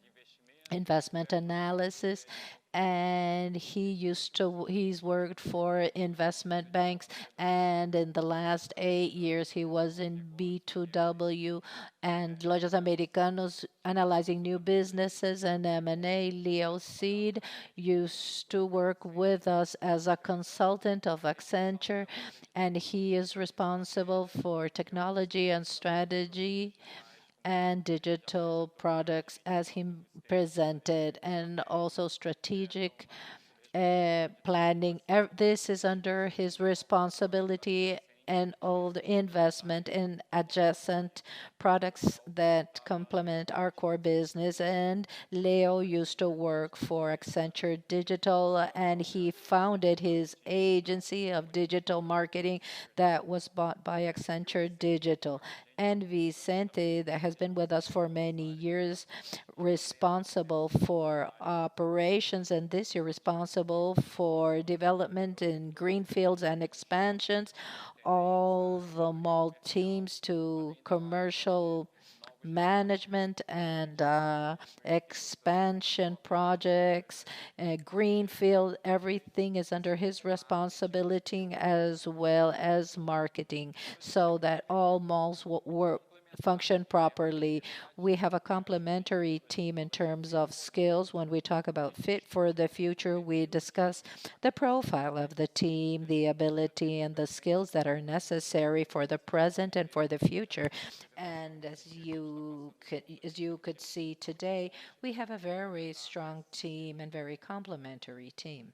[SPEAKER 1] investment analysis, and he's worked for investment banks, and in the last 8 years he was in B2W and Lojas Americanos analyzing new businesses and M&A. Leo Seed used to work with us as a consultant of Accenture, and he is responsible for technology and strategy and digital products as he presented, and also strategic planning. This is under his responsibility, and all the investment in adjacent products that complement our core business. And Leo used to work for Accenture Digital, and he founded his agency of digital marketing that was bought by Accenture Digital. And Vicente, that has been with us for many years, responsible for operations, and this year responsible for development in greenfields and expansions, all the mall teams to commercial management and expansion projects, greenfield, everything is under his responsibility as well as marketing so that all malls will work function properly. We have a complementary team in terms of skills. When we talk about fit for the future, we discuss the profile of the team, the ability and the skills that are necessary for the present and for the future. And as you could see today, we have a very strong team and very complementary team.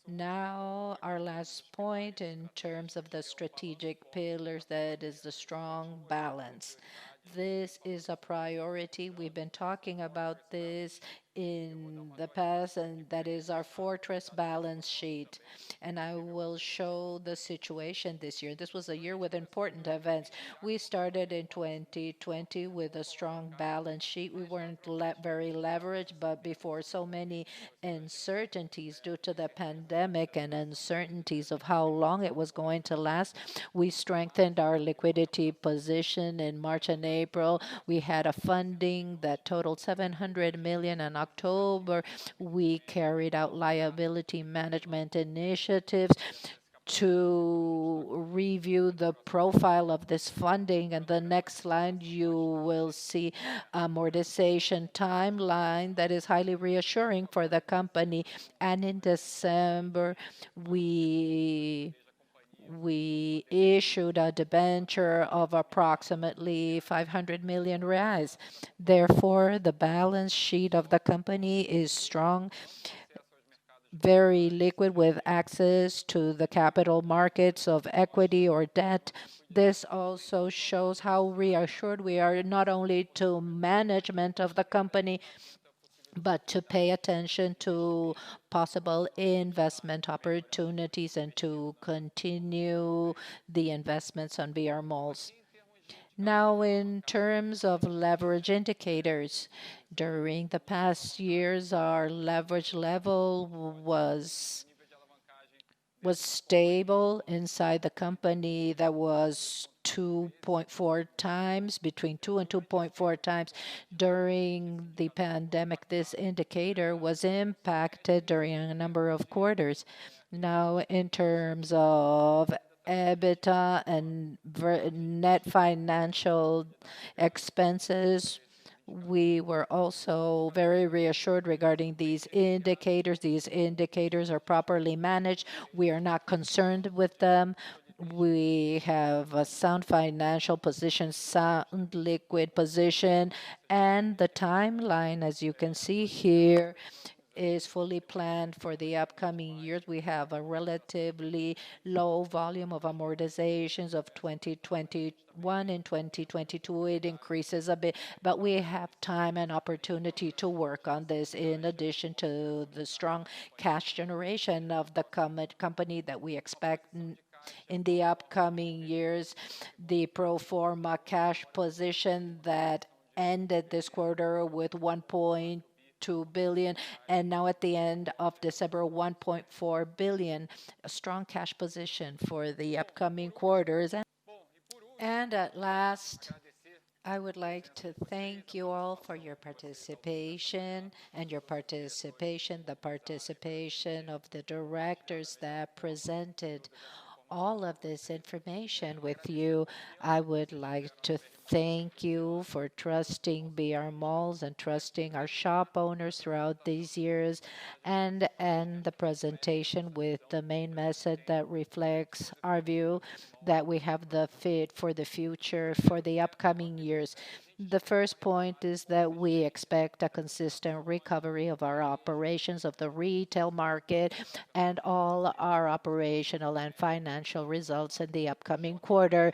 [SPEAKER 1] Now, our last point in terms of the strategic pillars, that is the strong balance. This is a priority. We've been talking about this in the past, and that is our fortress balance sheet. And I will show the situation this year. This was a year with important events. We started in 2020 with a strong balance sheet. We weren't very leveraged, but before so many uncertainties due to the pandemic and uncertainties of how long it was going to last, we strengthened our liquidity position in March and April. We had a funding that totaled 700 million in October. We carried out liability management initiatives to review the profile of this funding. And the next slide, you will see amortization timeline that is highly reassuring for the company. And in December, we we issued a debenture of approximately 500 million reais. Therefore, the balance sheet of the company is strong, very liquid with access to the capital markets of equity or debt. This also shows how reassured we are not only to management of the company, but to pay attention to possible investment opportunities and to continue the investments on brMalls. Now, in terms of leverage indicators, during the past years, our leverage level was stable inside the company. That was 2.4 times, between 2 and 2.4 times. During the pandemic, this indicator was impacted during a number of quarters. Now, in terms of EBITDA and net financial expenses, we were also very reassured regarding these indicators. These indicators are properly managed. We are not concerned with them. We have a sound financial position, sound liquid position, and the timeline, as you can see here, is fully planned for the upcoming years. We have a relatively low volume of amortizations of 2021 and 2022. It increases a bit, but we have time and opportunity to work on this in addition to the strong cash generation of the company that we expect in the upcoming years. The pro forma cash position that ended this quarter with 1.2 billion, and now at the end of December, 1.4 billion, a strong cash position for the upcoming quarters. And at last, I would like to thank you all for your participation and the participation of the directors that presented all of this information with you. I would like to thank you for trusting BR Malls and trusting our shop owners throughout these years, and end the presentation with the main message that reflects our view that we have the fit for the future for the upcoming years. The first point is that we expect a consistent recovery of our operations of the retail market and all our operational and financial results in the upcoming quarter.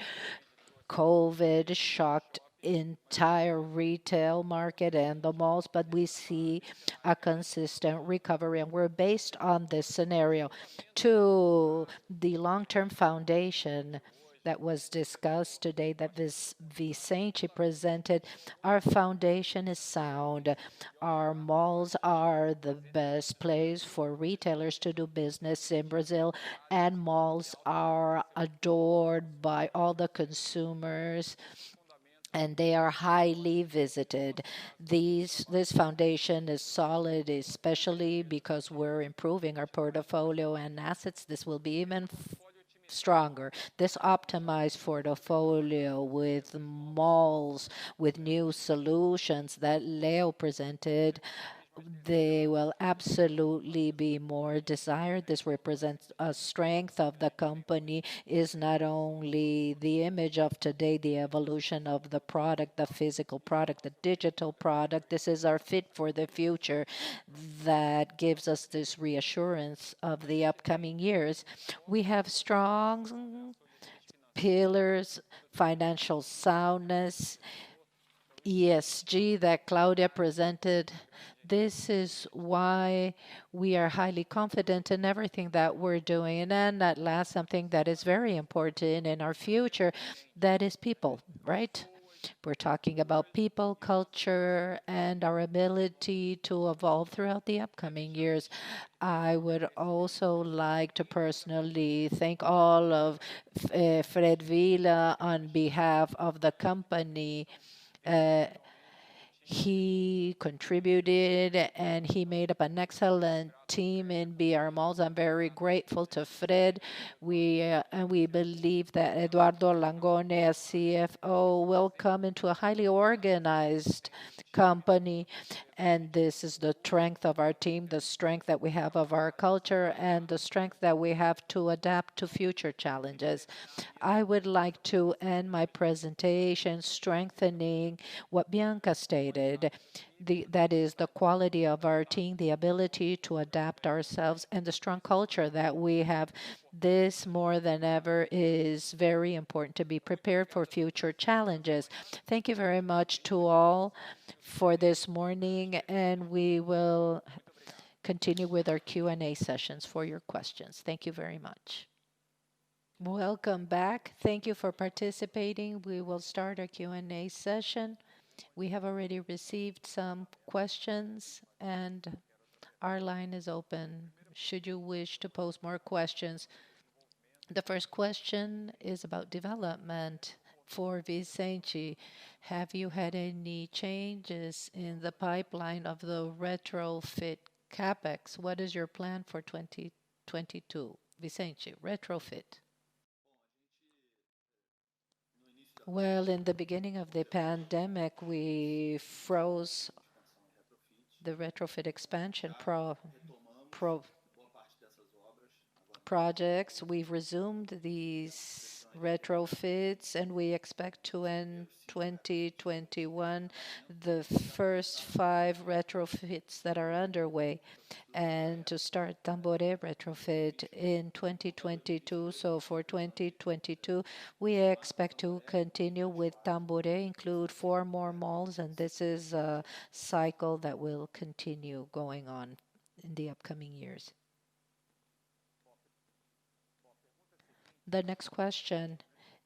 [SPEAKER 1] COVID shocked entire retail market and the malls, but we see a consistent recovery, and we're based on this scenario. To the long-term foundation that was discussed today that this Vicente presented, our foundation is sound. Our malls are the best place for retailers to do business in Brazil, and malls are adored by all the consumers, and they are highly visited. This foundation is solid, especially because we're improving our portfolio and assets. This will be even stronger. This optimized portfolio with malls, with new solutions that Leo presented, they will absolutely be more desired. This represents a strength of the company, is not only the image of today, the evolution of the product, the physical product, the digital product. This is our fit for the future that gives us this reassurance of the upcoming years. We have strong pillars, financial soundness, ESG that Claudia presented. This is why we are highly confident in everything that we're doing. And then at last, something that is very important in our future, that is people, right? We're talking about people, culture, and our ability to evolve throughout the upcoming years. I would also like to personally thank all of Fred Villa on behalf of the company. Uh, he contributed and he made up an excellent team in brMalls. I'm very grateful to Fred. We believe that Eduardo Langone, as CFO, will come into a highly organized company. And this is the strength of our team, the strength that we have of our culture, and the strength that we have to adapt to future challenges. I would like to end my presentation strengthening what Bianca stated. That is the quality of our team, the ability to adapt ourselves, and the strong culture that we have. This, more than ever, is very important to be prepared for future challenges. Thank you very much to all for this morning, and we will continue with our Q&A sessions for your questions. Thank you very much. Welcome back. Thank you for participating. We will start our Q&A session. We have already received some questions, and our line is open. Should you wish to pose more questions, the first question is about development. For Vicente, have you had any changes in the pipeline of the retrofit CapEx? What is your plan for 2022? Vicente, retrofit. Well, in the beginning of the pandemic, we froze the retrofit expansion pro projects. We've resumed these retrofits, and we expect to end 2021 the first 5 retrofits that are underway, and to start Tamboré retrofit in 2022. So for 2022, we expect to continue with Tamboré, include 4 more malls, and this is a cycle that will continue going on in the upcoming years. The next question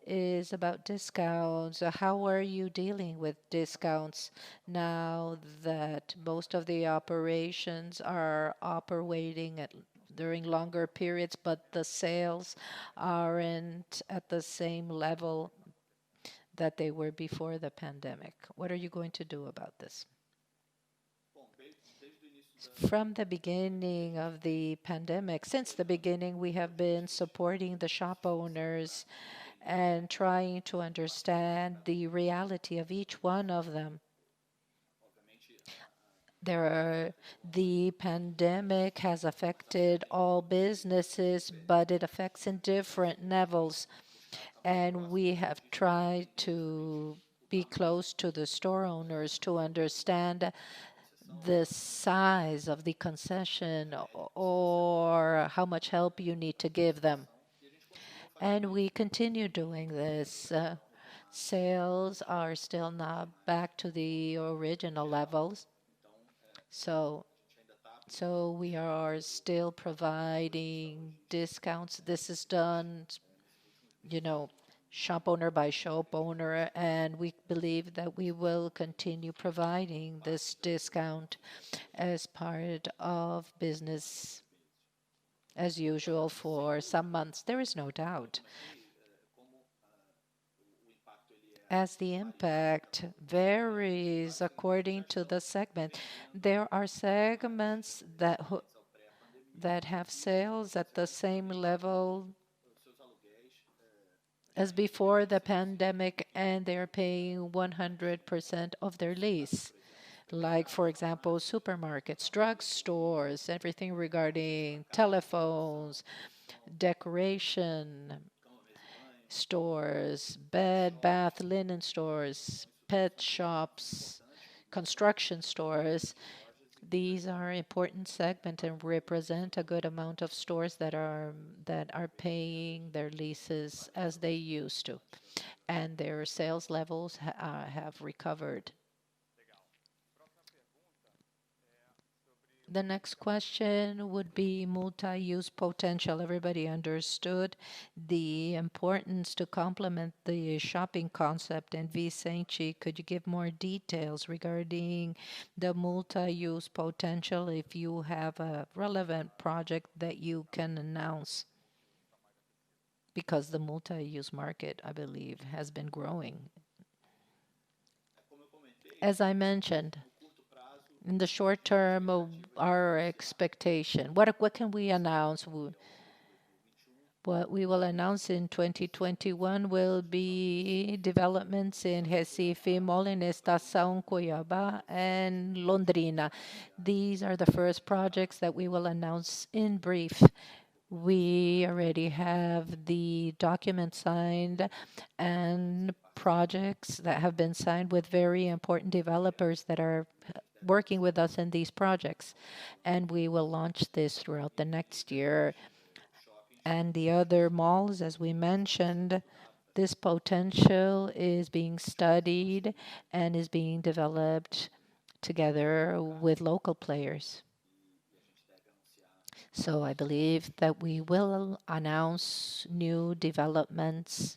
[SPEAKER 1] is about discounts. How are you dealing with discounts now that most of the operations are operating during longer periods, but the sales aren't at the same level that they were before the pandemic? What are you going to do about this? From the beginning of the pandemic, since the beginning, we have been supporting the shop owners and trying to understand the reality of each one of them. The pandemic has affected all businesses, but it affects in different levels. And we have tried to be close to the store owners to understand the size of the concession or how much help you need to give them. And we continue doing this. Sales are still not back to the original levels. So, so we are still providing discounts. This is done, you know, shop owner by shop owner, and we believe that we will continue providing this discount as part of business as usual for some months. There is no doubt. As the impact varies according to the segment, there are segments that have sales at the same level as before the pandemic, and they're paying 100% of their lease. Like, for example, supermarkets, drugstores, everything regarding telephones, decoration stores, bed, bath, linen stores, pet shops, construction stores. These are important segment and represent a good amount of stores that are paying their leases as they used to, and their sales levels have recovered. The next question would be multi-use potential. Everybody understood the importance to complement the shopping concept. And Vicente, could you give more details regarding the multi-use potential if you have a relevant project that you can announce? Because the multi-use market, I believe, has been growing. As I mentioned, in the short term, our expectation, what can we announce? What we will announce in 2021 will be developments in Recife, Mall in Estação, Cuiabá, and Londrina. These are the first projects that we will announce in brief. We already have the document signed and projects that have been signed with very important developers that are working with us in these projects. And we will launch this throughout the next year. And the other malls, as we mentioned, this potential is being studied and is being developed together with local players. So I believe that we will announce new developments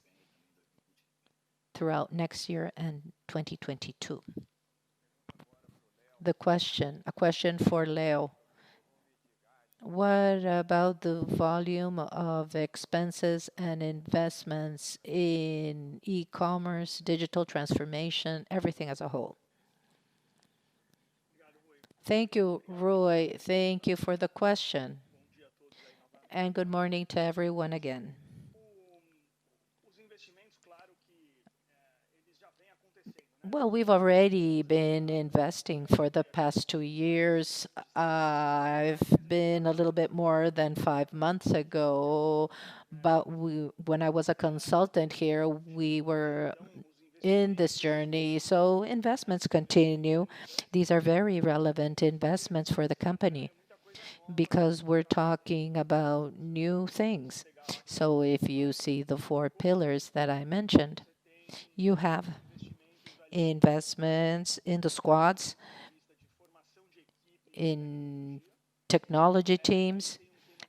[SPEAKER 1] throughout next year and 2022. A question for Leo. What about the volume of expenses and investments in e-commerce, digital transformation, everything as a whole? Thank you, Roy. Thank you for the question. And good morning to everyone again. Well, we've already been investing for the past 2 years. I've been a little bit more than 5 months ago, but when I was a consultant here, we were in this journey. So investments continue. These are very relevant investments for the company because we're talking about new things. So if you see the four pillars that I mentioned, you have investments in the squads, in technology teams,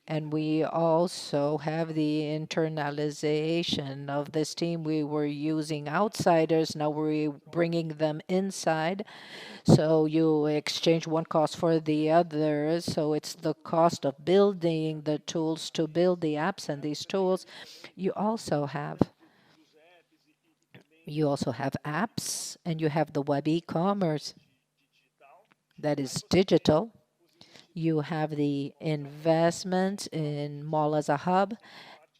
[SPEAKER 1] and we also have the internalization of this team. We were using outsiders, now we're bringing them inside. So you exchange one cost for the other. So it's the cost of building the tools to build the apps and these tools. You also have apps and you have the web e-commerce that is digital. You have the investment in Mall as a hub,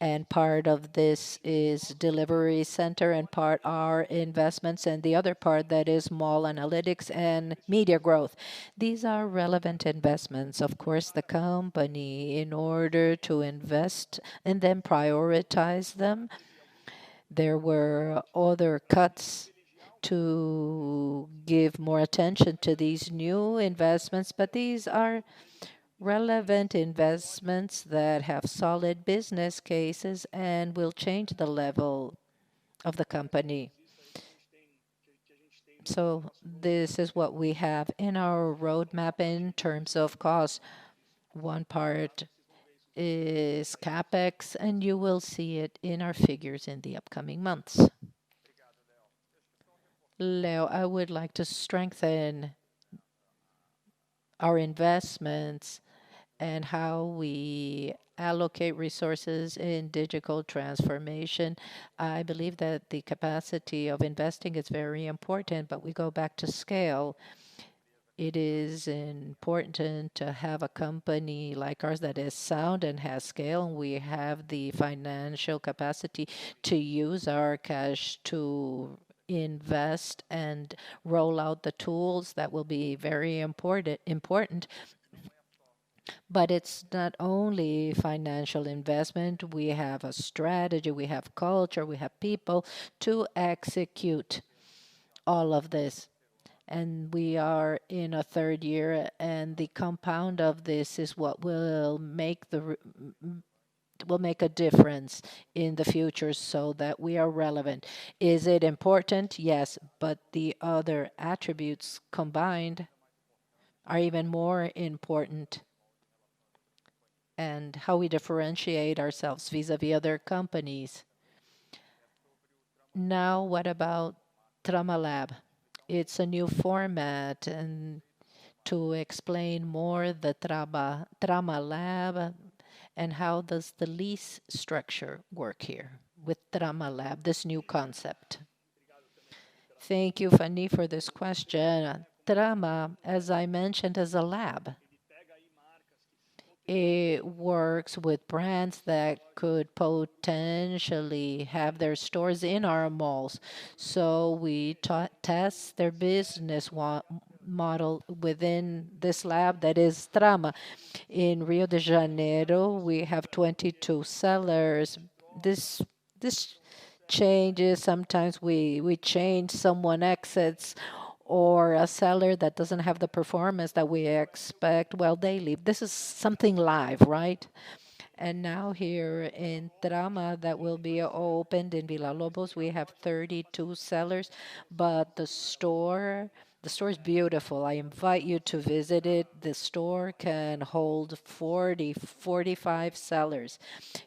[SPEAKER 1] and part of this is delivery center, and part are investments, and the other part that is mall analytics and media growth. These are relevant investments. Of course, the company, in order to invest and then prioritize them, there were other cuts to give more attention to these new investments, but these are relevant investments that have solid business cases and will change the level of the company. So this is what we have in our roadmap in terms of cost. One part is CapEx, and you will see it in our figures in the upcoming months. Leo, I would like to strengthen our investments and how we allocate resources in digital transformation. I believe that the capacity of investing is very important, but we go back to scale. It is important to have a company like ours that is sound and has scale, and we have the financial capacity to use our cash to invest and roll out the tools that will be very important. But it's not only financial investment. We have a strategy, we have culture, we have people to execute all of this. And we are in a third year, and the compound of this is what will make will make a difference in the future so that we are relevant. Is it important? Yes, but the other attributes combined are even more important, and how we differentiate ourselves vis-a-vis other companies. Now, what about Tramalab? It's a new format, and to explain more the Tramalab and how does the lease structure work here with Tramalab, this new concept. Thank you, Fanny, for this question. Trama, as I mentioned, is a lab. It works with brands that could potentially have their stores in our malls. So we test their business model within this lab that is Trama. In Rio de Janeiro, we have 22 sellers. This changes. Sometimes we change, someone exits, or a seller that doesn't have the performance that we expect, well, they leave. This is something live, right? And now here in Trama that will be opened in Villa Lobos, we have 32 sellers, but the store is beautiful. I invite you to visit it. The store can hold 45 sellers.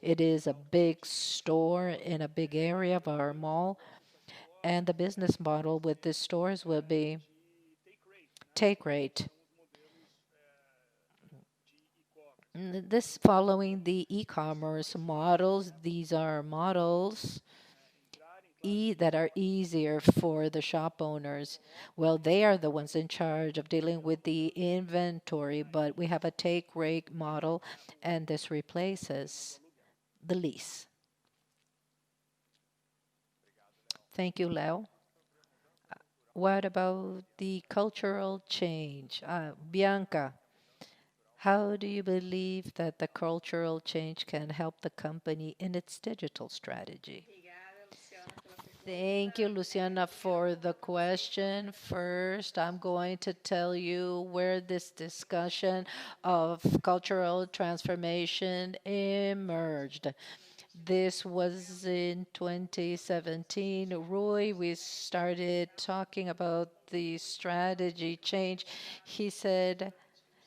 [SPEAKER 1] It is a big store in a big area of our mall, and the business model with these stores will be take rate. This following the e-commerce models, these are models that are easier for the shop owners. Well, they are the ones in charge of dealing with the inventory, but we have a take rate model, and this replaces the lease. Thank you, Leo. What about the cultural change? Bianca, how do you believe that the cultural change can help the company in its digital strategy? Thank you, Luciana, for the question. First, I'm going to tell you where this discussion of cultural transformation emerged. This was in 2017. Rui, we started talking about the strategy change. He said,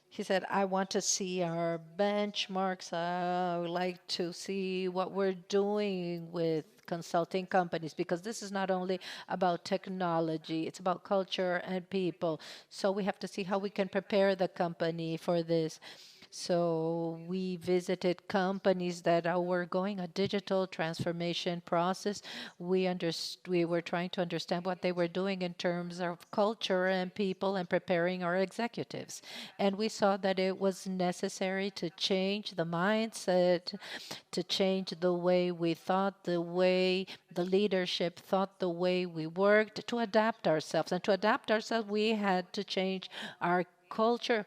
[SPEAKER 1] he said, I want to see our benchmarks. I would like to see what we're doing with consulting companies, because this is not only about technology, it's about culture and people. So we have to see how we can prepare the company for this. So we visited companies that were going a digital transformation process. We were trying to understand what they were doing in terms of culture and people and preparing our executives. And we saw that it was necessary to change the mindset, to change the way we thought, the way the leadership thought, the way we worked, to adapt ourselves. And to adapt ourselves, we had to change our culture.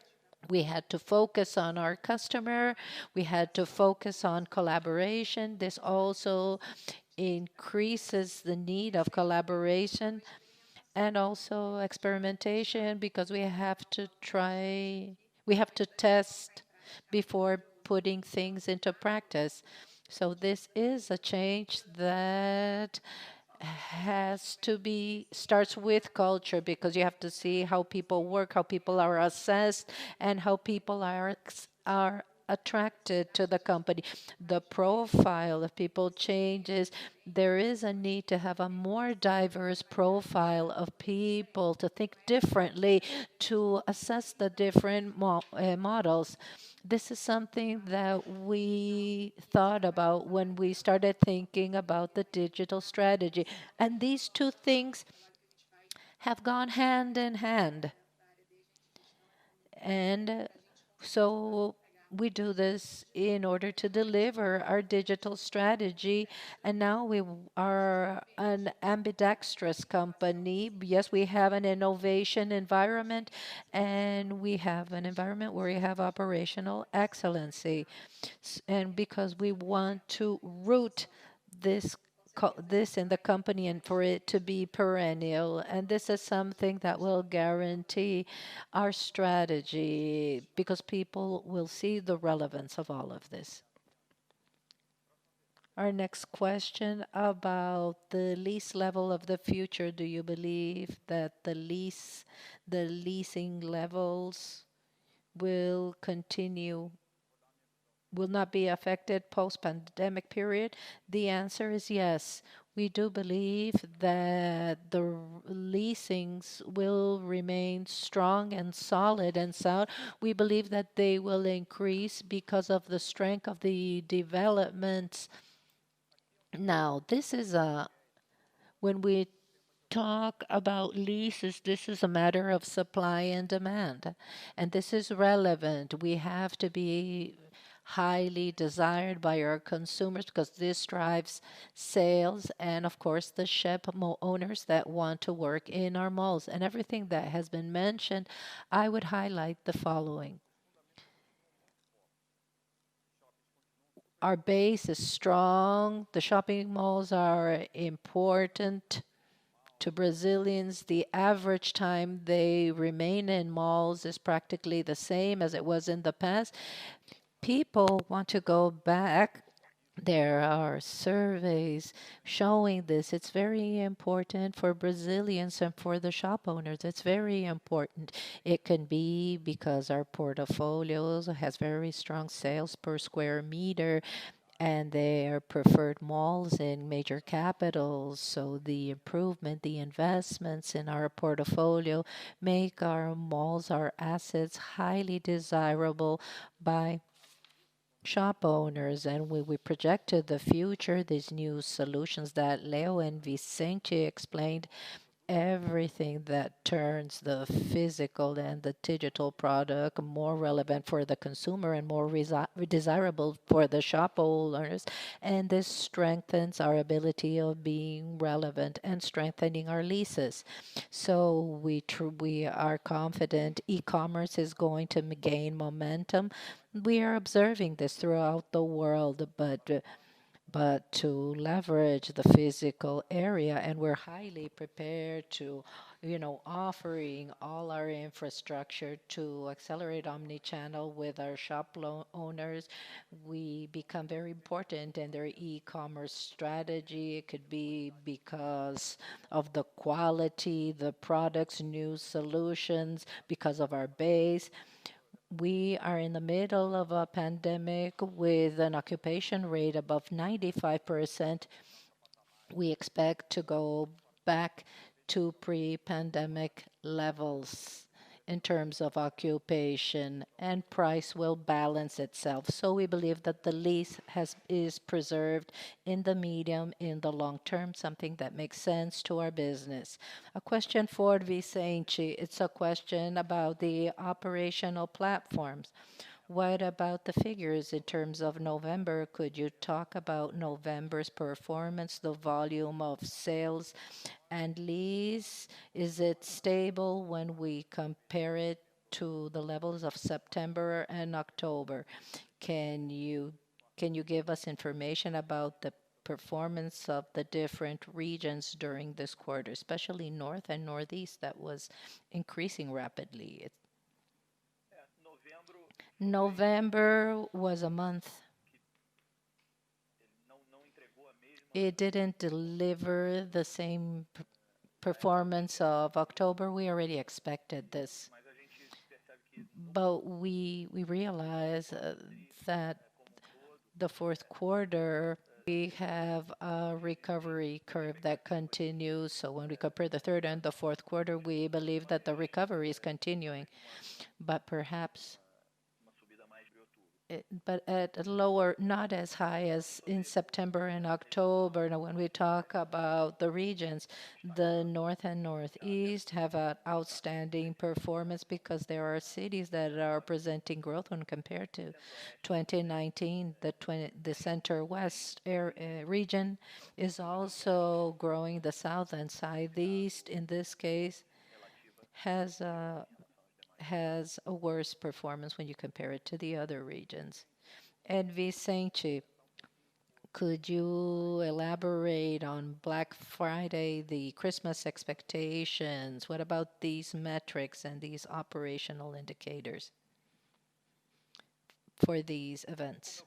[SPEAKER 1] We had to focus on our customer. We had to focus on collaboration. This also increases the need of collaboration. and also experimentation because we have to test before putting things into practice. So this is a change that starts with culture because you have to see how people work, how people are assessed, and how people are attracted to the company. The profile of people changes. There is a need to have a more diverse profile of people, to think differently, to assess the different models. This is something that we thought about when we started thinking about the digital strategy. And these two things have gone hand in hand. And so we do this in order to deliver our digital strategy. And now we are an ambidextrous company. Yes, we have an innovation environment and we have an environment where we have operational excellency. And because we want to root this this in the company and for it to be perennial. And this is something that will guarantee our strategy because people will see the relevance of all of this. Our next question about the lease level of the future. Do you believe that the leasing levels will continue will not be affected post-pandemic period? The answer is yes. We do believe that the leasings will remain strong and solid and sound. We believe that they will increase because of the strength of the developments. Now, this is a when we talk about leases, this is a matter of supply and demand. And this is relevant. We have to be highly desired by our consumers because this drives sales and, of course, the owners that want to work in our malls. And everything that has been mentioned, I would highlight the following. Our base is strong. The shopping malls are important to Brazilians. The average time they remain in malls is practically the same as it was in the past. People want to go back. There are surveys showing this. It's very important for Brazilians and for the shop owners. It's very important. It can be because our portfolios has very strong sales per square meter and they are preferred malls in major capitals. So the improvement, the investments in our portfolio make our malls, our assets highly desirable by shop owners. And when we projected the future, these new solutions that Leo and Vicente explained, everything that turns the physical and the digital product more relevant for the consumer and more desirable for the shop owners. And this strengthens our ability of being relevant and strengthening our leases. So we are confident e-commerce is going to gain momentum. We are observing this throughout the world, but to leverage the physical area, and we're highly prepared to offering all our infrastructure to accelerate omni-channel with our owners. We become very important in their e-commerce strategy. It could be because of the quality, the products, new solutions, because of our base. We are in the middle of a pandemic with an occupation rate above 95%. We expect to go back to pre-pandemic levels in terms of occupation, and price will balance itself. So we believe that the lease is preserved in the medium, in the long term, something that makes sense to our business. A question for Vicente. It's a question about the operational platforms. What about the figures in terms of November? Could you talk about November's performance, the volume of sales and lease? Is it stable when we compare it to the levels of September and October? Can you can you give us information about the performance of the different regions during this quarter, especially North and Northeast, that was increasing rapidly. November was a month. It didn't deliver the same performance of October. We already expected this, but we realize that the fourth quarter we have a recovery curve that continues. So when we compare the third and the fourth quarter, we believe that the recovery is continuing, but perhaps but at a lower, not as high as in September and October. Now, when we talk about the regions, the North and Northeast have an outstanding performance because there are cities that are presenting growth when compared to 2019. The Center West region is also growing. The South and Southeast, in this case, has a worse performance when you compare it to the other regions. And Vicente, could you elaborate on Black Friday, the Christmas expectations? What about these metrics and these operational indicators for these events?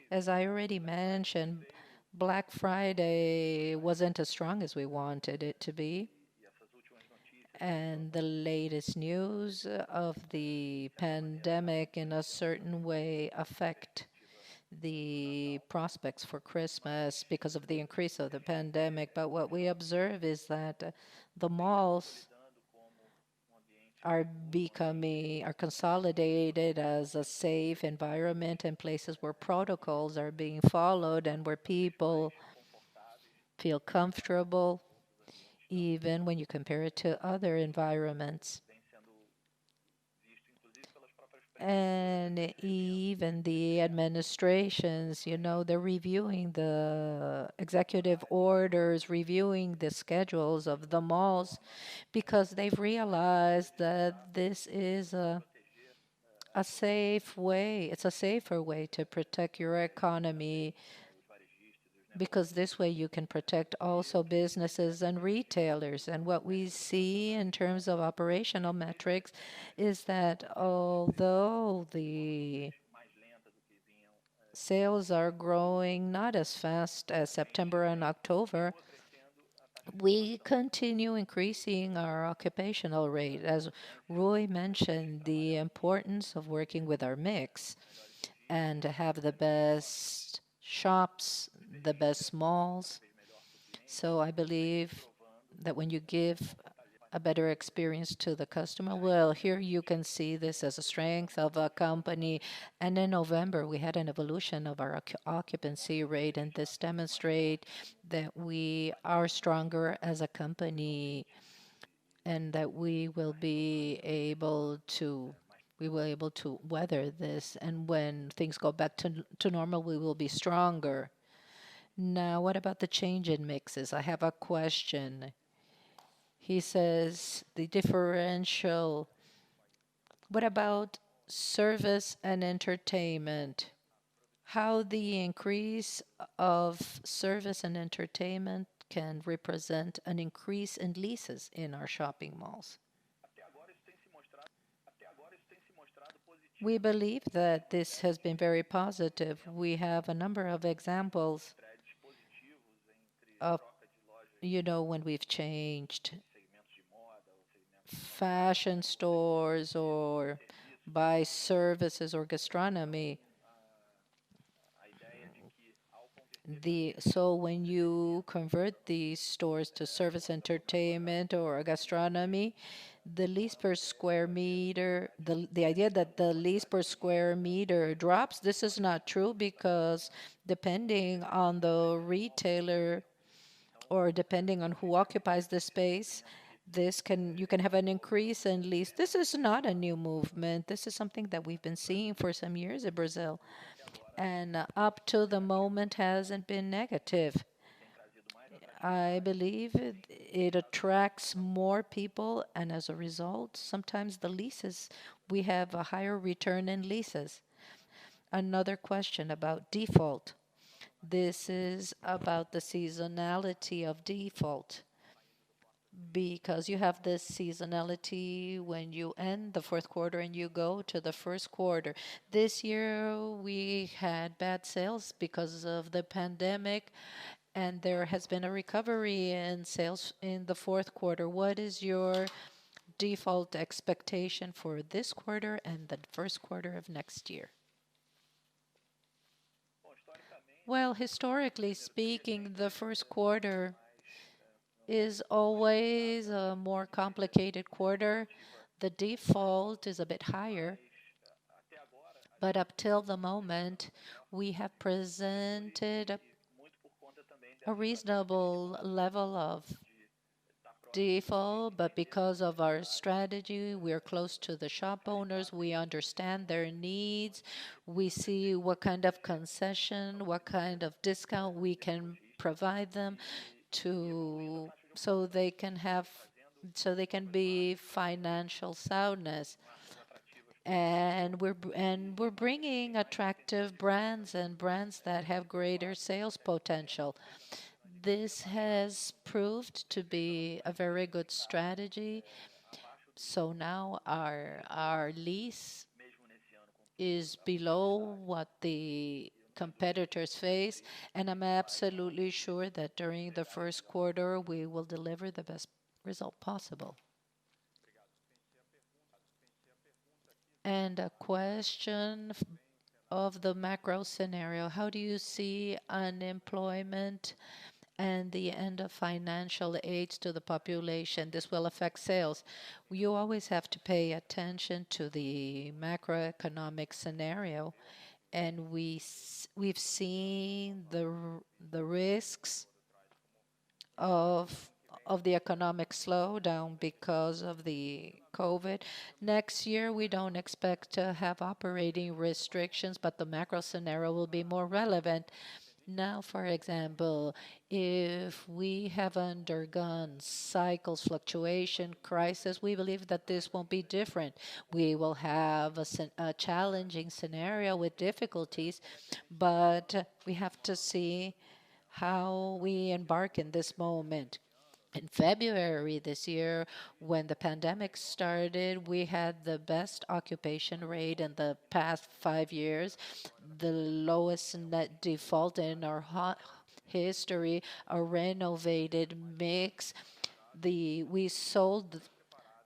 [SPEAKER 1] As I already mentioned, Black Friday wasn't as strong as we wanted it to be. And the latest news of the pandemic in a certain way affect the prospects for Christmas because of the increase of the pandemic. But what we observe is that the malls are consolidated as a safe environment and places where protocols are being followed and where people feel comfortable even when you compare it to other environments. And even the administrations, they're reviewing the executive orders, reviewing the schedules of the malls because they've realized that this is a safe way, it's a safer way to protect your economy because this way you can protect also businesses and retailers. And what we see in terms of operational metrics is that although the sales are growing not as fast as September and October, we continue increasing our occupational rate. As Roy mentioned, the importance of working with our mix and to have the best shops, the best malls. So I believe that when you give a better experience to the customer, well, here you can see this as a strength of a company. And in November, we had an evolution of our occupancy rate, and this demonstrate that we are stronger as a company and that we will able to weather this. And when things go back to normal, we will be stronger. Now, what about the change in mixes? I have a question. He says the differential. What about service and entertainment? How the increase of service and entertainment can represent an increase in leases in our shopping malls. We believe that this has been very positive. We have a number of examples of, when we've changed fashion stores or buy services or gastronomy. So when you convert these stores to service entertainment or gastronomy, the lease per square meter, the idea that the lease per square meter drops, this is not true because depending on the retailer or depending on who occupies the space, you can have an increase in lease. This is not a new movement. This is something that we've been seeing for some years in Brazil, and up to the moment hasn't been negative. I believe it attracts more people, and as a result, sometimes we have a higher return in leases. Another question about default. This is about the seasonality of default because you have this seasonality when you end the fourth quarter and you go to the first quarter. This year we had bad sales because of the pandemic, and there has been a recovery in sales in the fourth quarter. What is your default expectation for this quarter and the first quarter of next year? Well, historically speaking, the first quarter is always a more complicated quarter. The default is a bit higher, but up till the moment, we have presented a reasonable level of default, but because of our strategy, we are close to the shop owners. We understand their needs. We see what kind of concession, what kind of discount we can provide them to so they can have so they can be financial soundness. And we're bringing attractive brands and brands that have greater sales potential. This has proved to be a very good strategy. So now our lease is below what the competitors face, and I'm absolutely sure that during the first quarter we will deliver the best result possible. And a question of the macro scenario. How do you see unemployment and the end of financial aid to the population? This will affect sales. You always have to pay attention to the macroeconomic scenario, and we've seen the risks of the economic slowdown because of the COVID. Next year, we don't expect to have operating restrictions, but the macro scenario will be more relevant. Now, for example, if we have undergone cycles, fluctuation, crisis, we believe that this won't be different. We will have a challenging scenario with difficulties, but we have to see how we embark in this moment. In February this year, when the pandemic started, we had the best occupation rate in the past 5 years, the lowest net default in our history, a renovated mix. We sold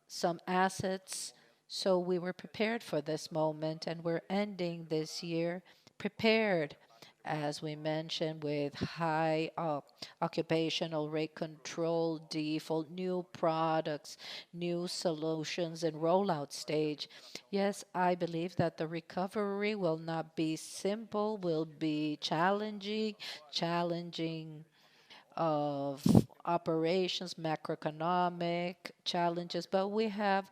[SPEAKER 1] some assets, so we were prepared for this moment, and we're ending this year prepared, as we mentioned, with high occupational rate control, default, new products, new solutions, and rollout stage. Yes, I believe that the recovery will not be simple, will be challenging of operations, macroeconomic challenges, but we have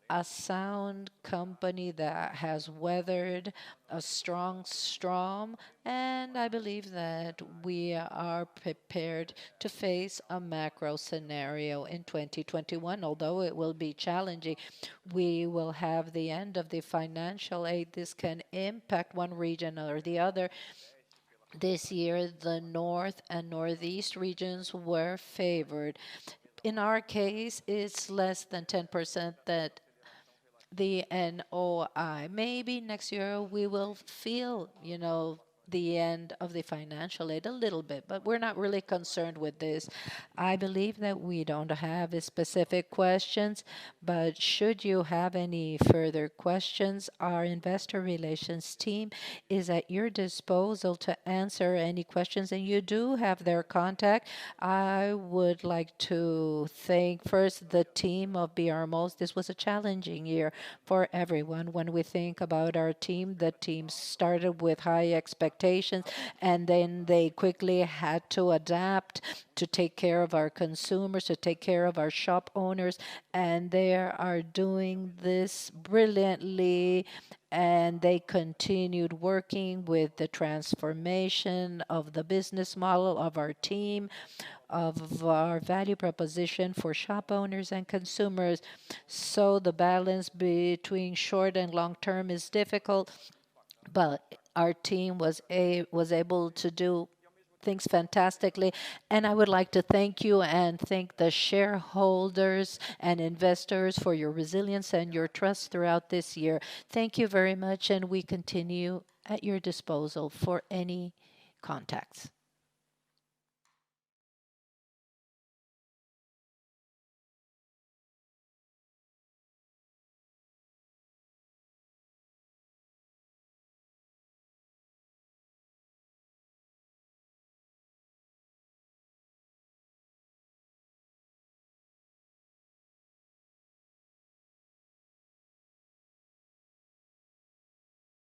[SPEAKER 1] a sound company that has weathered a strong storm, and I believe that we are prepared to face a macro scenario in 2021. Although it will be challenging, we will have the end of the financial aid. This can impact one region or the other. This year, the North and Northeast regions were favored. In our case, it's less than 10% that the NOI. Maybe next year we will feel, the end of the financial aid a little bit, but we're not really concerned with this. I believe that we don't have specific questions, but should you have any further questions, our investor relations team is at your disposal to answer any questions, and you do have their contact. I would like to thank first the team of brMalls. This was a challenging year for everyone. When we think about our team, the team started with high expectations, and then they quickly had to adapt to take care of our consumers, to take care of our shop owners, and they are doing this brilliantly. And they continued working with the transformation of the business model of our team, of our value proposition for shop owners and consumers. So the balance between short and long term is difficult, but our team was able to do things fantastically. And I would like to thank you and thank the shareholders and investors for your resilience and your trust throughout this year. Thank you very much, and we continue at your disposal for any contacts.